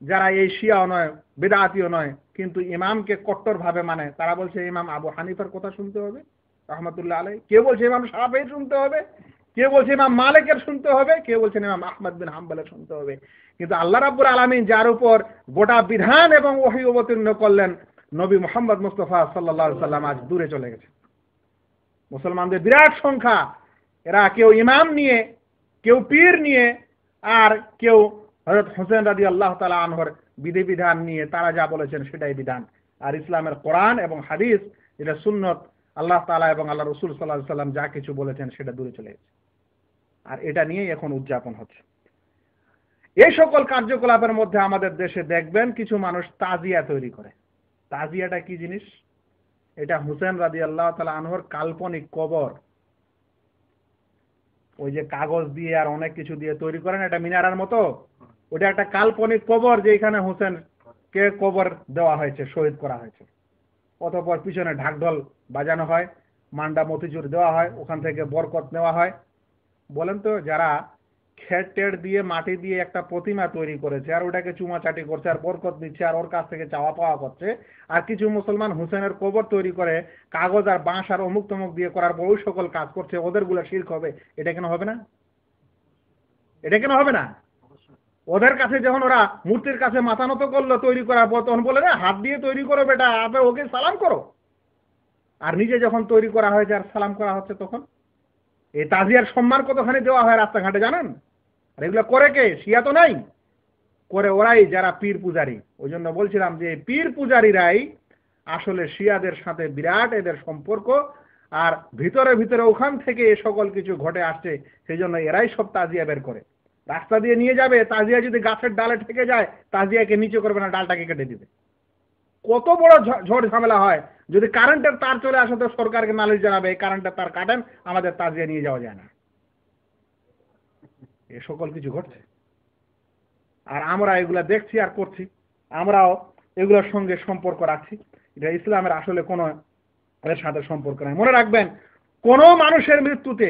যারা এই শিয়াও নয়, বিদআতিও নয়, কিন্তু ইমামকে কট্টরভাবে মানে, তারা বলছে ইমাম আবু হানিফার কথা শুনতে হবে রাহমাতুল্লাহ আলাইহি, কেউ বলছে ইমাম শাফিঈর শুনতে হবে, কেউ বলছে ইমাম মালিকের শুনতে হবে, কেউ বলছেন ইমাম আহমদ বিন হাম্বলের শুনতে হবে। কিন্তু আল্লাহ রাব্বুল আলামিন যার উপর গোটা বিধান এবং ওহী অবতীর্ণ করলেন, নবী মুহাম্মদ মুস্তাফা সাল্লাল্লাহু আলাইহি সাল্লাম আজ দূরে চলে গেছে। মুসলমানদের বিরাট সংখ্যা, এরা কেউ ইমাম নিয়ে, কেউ পীর নিয়ে, আর কেউ হযরত হোসেন রাদিয়াল্লাহু তাআলা আনহুর বিধিবিধান নিয়ে, তারা যা বলেছেন সেটাই বিধান। আর ইসলামের কোরআন এবং হাদিস, যেটা সুন্নত, আল্লাহ তাআলা এবং আল্লাহ রাসূল সাল্লাল্লাহু আলাইহি সাল্লাম যা কিছু বলেছেন সেটা দূরে চলে গেছে। আর এটা নিয়েই এখন উদযাপন হচ্ছে। এই সকল কার্যকলাপের মধ্যে আমাদের দেশে দেখবেন কিছু মানুষ তাজিয়া তৈরি করে। তাজিয়াটা কি জিনিস? এটা হুসেন রাদিয়াল্লাহু তাআলা আনহুর কাল্পনিক কবর, ওই যে কাগজ দিয়ে আর অনেক কিছু দিয়ে তৈরি করেন, এটা মিনারার মতো, ওটা একটা কাল্পনিক কবর, যেখানে হুসেনকে কবর দেওয়া হয়েছে, শহীদ করা হয়েছে। অতঃপর পিছনে ঢাকঢোল বাজানো হয়, মান্ডা মতিচুর দেওয়া হয়, ওখান থেকে বরকত নেওয়া হয়। বলেন তো, যারা খেট টেট দিয়ে মাটি দিয়ে একটা প্রতিমা তৈরি করেছে আর ওটাকে চুমাচাটি করছে আর বরকত দিচ্ছে আর ওর কাছ থেকে চাওয়া পাওয়া করছে, আর কিছু মুসলমান হুসেনের কবর তৈরি করে কাগজ আর বাঁশ আর অমুক তমুক দিয়ে করার পর ওই সকল কাজ করছে, ওদের গুলা শিরক হবে, এটা কেন হবে না? এটা কেন হবে না? ওদের কাছে যখন ওরা মূর্তির কাছে মাথা নত করলো তৈরি করার পর, তখন বলে না হাত দিয়ে তৈরি করো বেটা, আপনি ওকে সালাম করো। আর নিজে যখন তৈরি করা হয়েছে আর সালাম করা হচ্ছে, তখন এই তাজিয়ার সম্মান কতখানি দেওয়া হয় রাস্তাঘাটে জানেন? আর এগুলো করে কে? শিয়া তো নাই, করে ওরাই যারা পীর পূজারী। ওই জন্য বলছিলাম যে পীর পূজারীরাই আসলে শিয়াদের সাথে বিরাট এদের সম্পর্ক, আর ভিতরে ভিতরে ওখান থেকে এ সকল কিছু ঘটে আসছে। সেই জন্য এরাই সব তাজিয়া বের করে, রাস্তা দিয়ে নিয়ে যাবে, তাজিয়া যদি গাছের ডালে ঠেকে যায় তাজিয়াকে নিচে করবে না, ডালটাকে কেটে দিবে। কত বড় ঝড় ঝামেলা হয়। যদি কারেন্টের তার চলে আসে তো সরকারকে নালিশ জানাবে, এই কারেন্টের তার কাটেন, আমাদের তাজিয়া নিয়ে যাওয়া যায় না। এ সকল কিছু ঘটছে, আর আমরা এগুলা দেখছি আর করছি, আমরাও এগুলোর সঙ্গে সম্পর্ক রাখছি। এটা ইসলামের আসলে কোনো এর সাথে সম্পর্ক নাই। মনে রাখবেন, কোন মানুষের মৃত্যুতে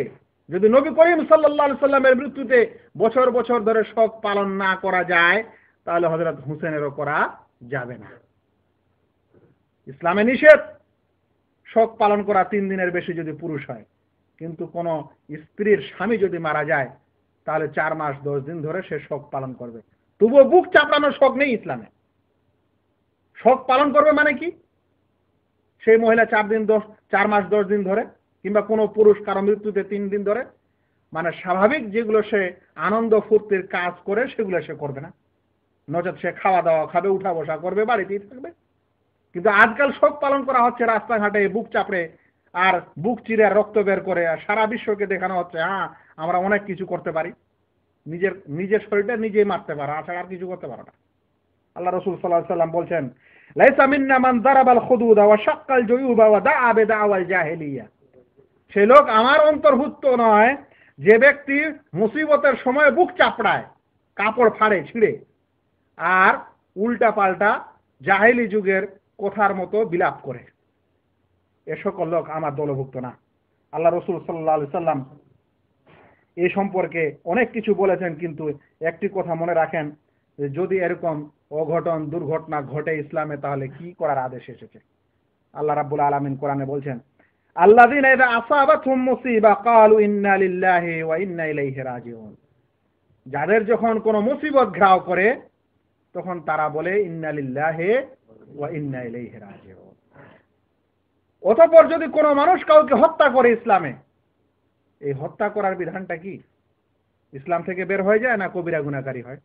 যদি নবী করিম সাল্লাল্লাহু আলাইহি সাল্লামের মৃত্যুতে বছর বছর ধরে শোক পালন না করা যায়, তাহলে হযরত হুসেনেরও করা যাবে না। ইসলামে নিষেধ শোক পালন করা 3 দিনের বেশি যদি পুরুষ হয়, কিন্তু কোন স্ত্রীর স্বামী যদি মারা যায় তাহলে 4 মাস 10 দিন ধরে সে শোক পালন করবে। তবুও বুক চাপড়ানোর শোক নেই ইসলামে। শোক পালন করবে মানে কি? সেই মহিলা 4 মাস 10 দিন ধরে, কিংবা কোনো পুরুষ কারো মৃত্যুতে 3 দিন ধরে, মানে স্বাভাবিক যেগুলো সে আনন্দ ফুর্তির কাজ করে সেগুলো সে করবে না। নচেত সে খাওয়া দাওয়া খাবে, উঠা বসা করবে, বাড়িতেই থাকবে। কিন্তু আজকাল শোক পালন করা হচ্ছে রাস্তাঘাটে বুক চাপড়ে, আর বুক চিরে রক্ত বের করে, আর সারা বিশ্বকে দেখানো হচ্ছে হ্যাঁ আমরা অনেক কিছু করতে পারি। নিজের শরীরটা নিজেই মারতে পারো, আশা আর কিছু করতে পারো না। আল্লাহ রাসূল সাল্লাল্লাহু আলাইহি সাল্লাম বলছেন, লাইসা মিন্না মান দারাবাল খুদুদা ওয়া শাক্কাল জুয়ুবা ওয়া দাআ বিদাওয়াল জাহেলিয়া। সে লোক আমার অন্তর্ভুক্ত নয় যে ব্যক্তি মুসিবতের সময় বুক চাপড়ায়, কাপড় ফাড়ে ছিঁড়ে, আর উল্টা পাল্টা জাহেলি যুগের কথার মতো বিলাপ করে। এ সকল লোক আমার দলভুক্ত না। আল্লাহ রাসূল সাল্লাল্লাহু আলাইহি সাল্লাম এই সম্পর্কে অনেক কিছু বলেছেন, কিন্তু একটি কথা মনে রাখেন, যে যদি এরকম অঘটন দুর্ঘটনা ঘটে ইসলামে, তাহলে কি করার আদেশ এসেছে। আল্লাহ রাব্বুল আলামিন কোরআনে বলছেন, আল্লাযীনা ইযা আসাবাতহুম মুসিবা ক্বালু ইন্না লিল্লাহি ওয়া ইন্না ইলাইহি রাজিউন। যাদের যখন কোনো মুসিবত ঘেরাও করে তখন তারা বলে ইন্না লিল্লাহি ওয়া ইন্না ইলাইহি রাজিউন। অতঃপর যদি কোনো মানুষ কাউকে হত্যা করে ইসলামে, এই হত্যা করার বিধানটা কি? ইসলাম থেকে বের হয়ে যায় না কবিরা গুনাহকারী হয়?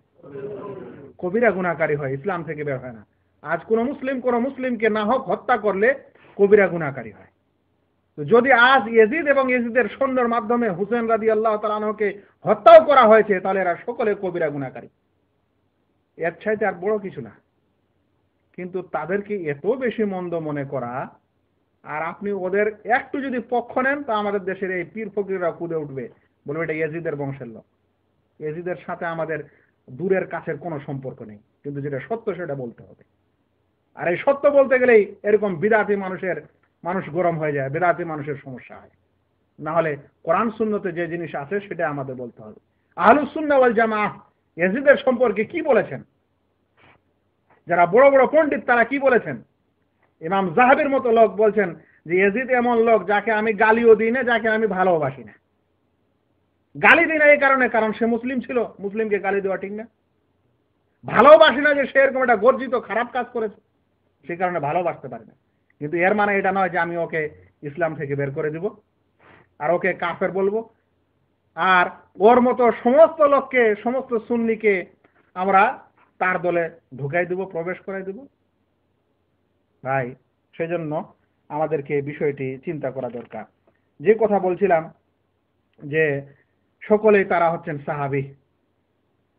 কবিরা গুনাহকারী হয়, ইসলাম থেকে বের হয় না। আজ কোন মুসলিমকে না হোক হত্যা করলে কবিরা গুনাহকারী হয়। তো যদি আজ ইয়াজিদ এবং ইয়াজিদের সৈন্যের মাধ্যমে হুসেন রাদিয়াল্লাহু তাআলা আনহুকে হত্যাও করা হয়েছে, তাহলে এরা সকলে কবিরা গুনাহকারী। এর চাইতে আর বড় কিছু না। কিন্তু তাদেরকে এত বেশি মন্দ মনে করা, আর আপনি ওদের একটু যদি পক্ষ নেন, তা আমাদের দেশের এই পীর ফকিররা কুদে উঠবে, বলবে এটা ইয়াজিদের বংশের লোক। ইয়াজিদের সাথে আমাদের দূরের কাছের কোনো সম্পর্ক নেই, কিন্তু যেটা সত্য সেটা বলতে হবে। আর এই সত্য বলতে গেলেই এরকম বিদাতি মানুষ গরম হয়ে যায়, বিদাতি মানুষের সমস্যা হয়। না হলে কোরআন সুন্নতে যে জিনিস আছে সেটা আমাদের বলতে হবে। আহলুস সুন্নাহ ওয়াল জামাআহ ইয়াজিদের সম্পর্কে কি বলেছেন, যারা বড় বড় পণ্ডিত তারা কি বলেছেন? ইমাম যাহাবির মতো লোক বলছেন যে ইয়াজিদ এমন লোক যাকে আমি গালিও দিই না, যাকে আমি ভালোবাসি না। গালি দিই না এই কারণ সে মুসলিম ছিল, মুসলিমকে গালি দেওয়া ঠিক না। ভালোবাসি না যে সে এরকম একটা গর্জিত খারাপ কাজ করেছে, সে কারণে ভালোবাসতে পারি না। কিন্তু এর মানে এটা নয় যে আমি ওকে ইসলাম থেকে বের করে দিব আর ওকে কাফের বলবো, আর ওর মতো সমস্ত লোককে, সমস্ত সুন্নিকে আমরা তার দলে ঢুকাই দেব, প্রবেশ করাই দেব। ভাই, সেজন্য আমাদেরকে বিষয়টি চিন্তা করা দরকার। যে কথা বলছিলাম যে সকলেই তারা হচ্ছেন সাহাবী,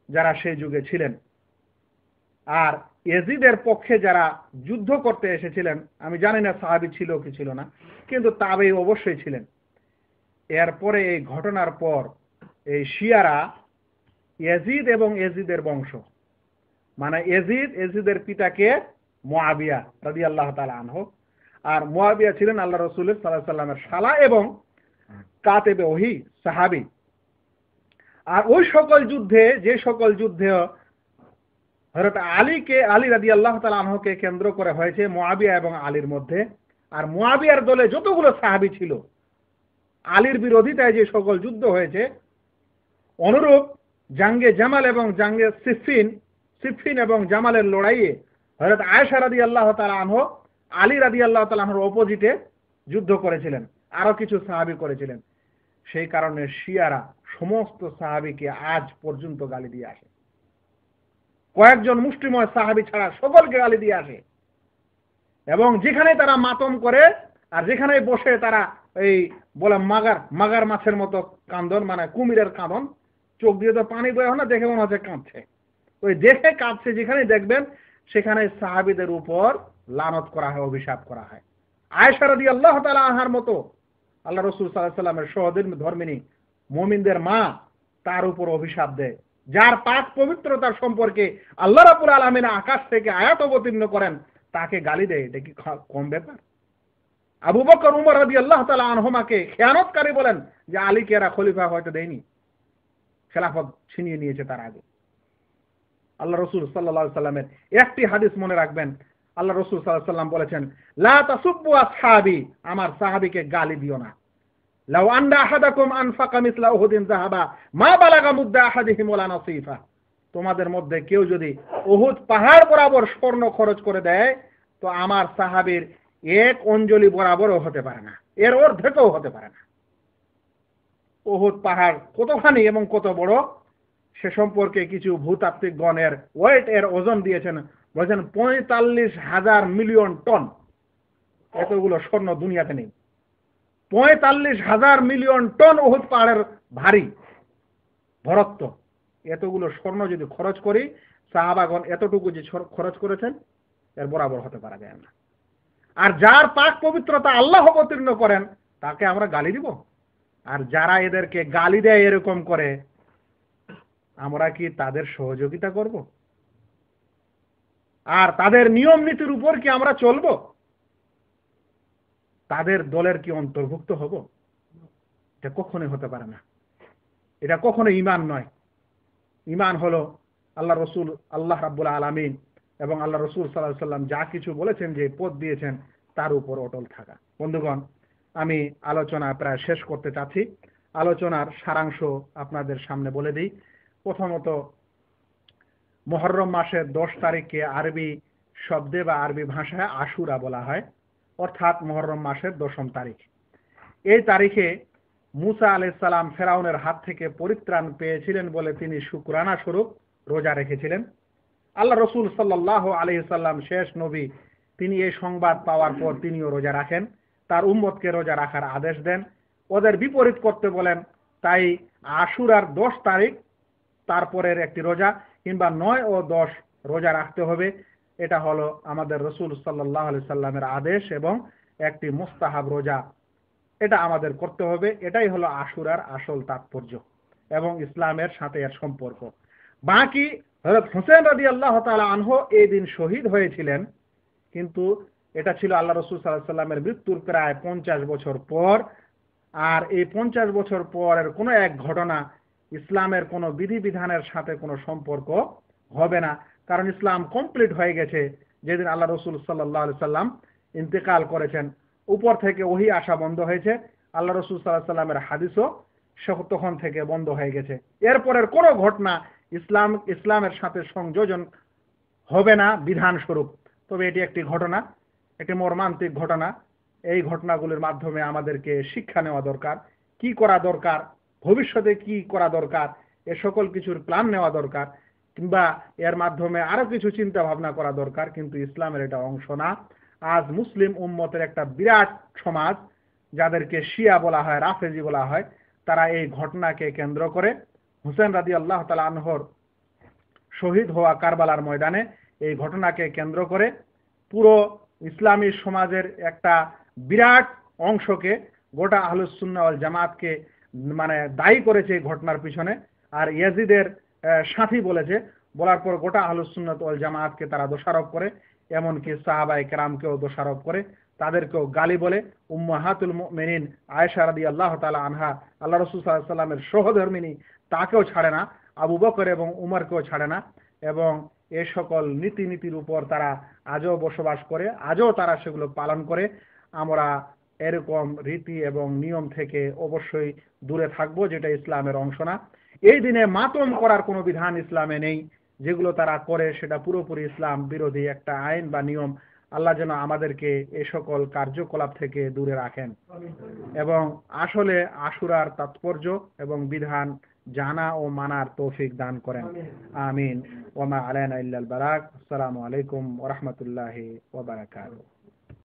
যারা সেই যুগে ছিলেন। আর ইয়াজিদের পক্ষে যারা যুদ্ধ করতে এসেছিলেন, আমি জানি না সাহাবী ছিল কি ছিল না, কিন্তু তাবেঈ অবশ্যই ছিলেন। এরপরে এই ঘটনার পর এই শিয়ারা ইয়াজিদ এবং ইয়াজিদের বংশ, মানে ইয়াজিদের পিতাকে মুআবিয়া রাদিয়াল্লাহু তাআলা আনহু, আর মুআবিয়া ছিলেন আল্লাহ রাসূল সাল্লাল্লাহু আলাইহি ওয়াসাল্লামের শালা এবং কাতেবে ওহী সাহাবী। আর ওই সকল যুদ্ধে, যে সকল যুদ্ধে হযরত আলী রাদিয়াল্লাহু তাআলা আনহুকে কেন্দ্র করে হয়েছে মুআবিয়া এবং আলীর মধ্যে, আর মুআবিয়ার দলে যতগুলো সাহাবী ছিল, আলীর বিরোধিতায় যে সকল যুদ্ধ হয়েছে, অনুরূপ জাঙ্গে জামাল এবং জাঙ্গে সিফিন এবং জামালের লড়াইয়ে হযরত আয়েশা রাদিয়াল্লাহু তাআলা আনহা আলী রাদিয়াল্লাহু তাআলা আনহুর অপোজিটে যুদ্ধ করেছিলেন, আরো কিছু সাহাবী করেছিলেন। সেই কারণে শিয়ারা সমস্ত সাহাবীকে আজ পর্যন্ত গালি দিয়ে আসে, কয়েকজন মুষ্টিময় সাহাবী ছাড়া সকলকে গালি দিয়ে আসে। এবং যেখানে তারা মাতম করে আর যেখানে বসে তারা এই বলে মাগার মাছের মতো কান্দন, মানে কুমিরের কাঁদন, চোখ দিয়ে তো পানি বয়ে না, দেখে মনে হচ্ছে কাঁদছে। ওই দেখে কাঁদছে যেখানে দেখবেন সেখানে সাহাবীদের উপর লানত করা হয়, অভিশাপ করা হয়। আয়েশা রাদিয়াল্লাহু তাআলা আনহার মতো আল্লাহ রাসূল সাল্লাল্লাহু আলাইহি ওয়াসাল্লামের সহধর্মিণী মুমিনদের মা তার উপর অভিশাপ দেয়, যার পাক পবিত্রতার সম্পর্কে আল্লাহ রাব্বুল আলামিন আকাশ থেকে আয়াত অবতীর্ণ করেন তাকে গালি দেয়। এটা কি কম ব্যাপার? আবু বকর উমর রাদিয়াল্লাহু তাআলা আনহুমাকে খেয়ানতকারী বলেন যে আলীকে এরা খলিফা হয়তো দেয়নি, খেলাফত ছিনিয়ে নিয়েছে তার আগে। আল্লাহ রাসূল সাল্লাল্লাহু আলাইহি ওয়াসাল্লামের একটি হাদিস মনে রাখবেন, আল্লাহ রাসূল সাল্লাল্লাহু আলাইহি ওয়াসাল্লাম বলেছেন, লা তাসুব্বু আসহাবি, আমার সাহাবীকে গালি দিও না। লাউ আন্না আহাদাকুম আনফাকা মিসলা উহুদিন যাহাবা মা বালাগা মুদ্দা আহাদিহিম ওয়ালা নাসিফা, তোমাদের মধ্যে কেউ যদি উহুদ পাহাড় বরাবর স্বর্ণ খরচ করে দেয় তো আমার সাহাবীর এক অঞ্জলি বরাবরও হতে পারে না, এর অর্ধেকও হতে পারে না। উহুদ পাহাড় কতখানি এবং কত বড় সে সম্পর্কে কিছু ভূতাত্ত্বিকগণের ওয়েট এর ওজন দিয়েছেন, বলেছেন ৪৫,০০০ মিলিয়ন টন। এতগুলো স্বর্ণ দুনিয়াতে নেই। ৪৫,০০০ মিলিয়ন টন উহুদ পাহাড়ের ভারী ভরত্ব। এতগুলো স্বর্ণ যদি খরচ করি, সাহাবাগণ এতটুকু যে খরচ করেছেন এর বরাবর হতে পারা যায় না। আর যার পাক পবিত্রতা আল্লাহ অবতীর্ণ করেন তাকে আমরা গালি দিব? আর যারা এদেরকে গালি দেয় এরকম করে, আমরা কি তাদের সহযোগিতা করব? আর তাদের নিয়ম নীতির উপর কি আমরা চলব? তাদের দলের কি অন্তর্ভুক্ত হব? এটা কখনোই হতে পারে না। এটা কখনো ঈমান নয়। ঈমান হলো আল্লাহ রাসূল, আল্লাহ রাব্বুল আলামিন এবং আল্লাহ রাসূল সাল্লাল্লাহু আলাইহি ওয়াসাল্লাম যা কিছু বলেছেন, যে পথ দিয়েছেন তার উপর অটল থাকা। বন্ধুগণ, আমি আলোচনা প্রায় শেষ করতে চাচ্ছি। আলোচনার সারাংশ আপনাদের সামনে বলে দিই। প্রথমত, মুহররম মাসের 10 তারিখকে আরবি শব্দে বা আরবি ভাষায় আশুরা বলা হয়, অর্থাৎ মুহররম মাসের 10ম তারিখ। এই তারিখে মুসা আলাইহিস সালাম ফেরাউনের হাত থেকে পরিত্রাণ পেয়েছিলেন বলে তিনি শুকরানা স্বরূপ রোজা রেখেছিলেন। আল্লাহ রাসূল সাল্লাল্লাহু আলাইহি সাল্লাম শেষ নবী, তিনি এই সংবাদ পাওয়ার পর তিনিও রোজা রাখেন, তার উম্মতকে রোজা রাখার আদেশ দেন, ওদের বিপরীত করতে বলেন। তাই আশুরার 10 তারিখ তারপরের একটি রোজা কিংবা 9 ও 10 রোজা রাখতে হবে। এটা হলো আমাদের রাসূল সাল্লাল্লাহু আলাইহি সাল্লামের আদেশ এবং একটি মুস্তাহাব রোজা, এটা আমাদের করতে হবে। এটাই হলো আশুরার আসল তাৎপর্য এবং ইসলামের সাথে এর সম্পর্ক। বাকি হযরত হুসেন রাদিয়াল্লাহু তাআলা আনহু এই দিন শহীদ হয়েছিলেন, কিন্তু এটা ছিল আল্লাহ রাসূল সাল্লাল্লাহু আলাইহি সাল্লামের মৃত্যুর প্রায় 50 বছর পর। আর এই 50 বছর পরের কোনো এক ঘটনা ইসলামের কোনো বিধিবিধানের সাথে কোনো সম্পর্ক হবে না, কারণ ইসলাম কমপ্লিট হয়ে গেছে যেদিন আল্লাহ রাসূল সাল্লাল্লাহু আলাইহি সাল্লাম ইন্তেকাল করেছেন। উপর থেকে ওহী আসা বন্ধ হয়েছে, আল্লাহ রাসূল সাল্লাল্লাহু আলাইহি সাল্লামের হাদিসও তখন থেকে বন্ধ হয়ে গেছে। এরপরের কোনো ঘটনা ইসলামের সাথে সংযোজন হবে না বিধান স্বরূপ। তবে এটি একটি ঘটনা, একটি মর্মান্তিক ঘটনা। এই ঘটনাগুলির মাধ্যমে আমাদেরকে শিক্ষা নেওয়া দরকার, কি করা দরকার, ভবিষ্যতে কি করা দরকার, এ সকল কিছুর প্ল্যান নেওয়া দরকার, কিংবা এর মাধ্যমে আরো কিছু চিন্তা ভাবনা করা দরকার। কিন্তু ইসলামের এটা অংশ না। আজ মুসলিম উম্মতের একটা বিরাট সমাজ, যাদেরকে শিয়া বলা হয়, রাফেজি বলা হয়, তারা এই ঘটনাকে কেন্দ্র করে হুসেন রাদিয়াল্লাহু তাআলা আনহুর শহীদ হওয়া কারবালার ময়দানে এই ঘটনাকে কেন্দ্র করে পুরো ইসলামী সমাজের একটা বিরাট অংশকে, গোটা আহলুস সুন্নাহ ওয়াল জামাতকে মানে দায়ী করেছে এই ঘটনার পিছনে। আর ইয়াজিদের সাথী বলেছে, বলার পর গোটা আহলুস সুন্নাহ ওয়াল জামাতকে তারা দোষারোপ করে, এমনকি সাহাবায়ে কেরামকেও দোষারোপ করে, তাদেরকেও গালি বলে। উম্মাহাতুল মুমিনিন আয়েশা রাদিয়াল্লাহু তাআলা আনহা, আল্লাহ রাসূল সাল্লাল্লাহু আলাইহি সাল্লামের সহধর্মিণী, তাকেও ছাড়ে না, আবু বকর এবং উমরকেও ছাড়ে না। এবং এই সকল নীতির উপর তারা আজও বসবাস করে, আজও তারা সেগুলো পালন করে। আমরা এরকম রীতি এবং নিয়ম থেকে অবশ্যই দূরে থাকবো, যেটা ইসলামের অংশ না। এই দিনে মাতম করার কোনো বিধান ইসলামে নেই। যেগুলো তারা করে সেটা পুরোপুরি ইসলাম বিরোধী একটা আইন বা নিয়ম। আল্লাহ যেন আমাদেরকে এ সকল কার্যকলাপ থেকে দূরে রাখেন এবং আসলে আশুরার তাৎপর্য এবং বিধান জানা ও মানার তৌফিক দান করেন। আমিন। ওয়া মা আলাইনা ইল্লাল বালাগ। আসসালামু আলাইকুম ওয়া রাহমাতুল্লাহি ওয়া বারাকাতুহু।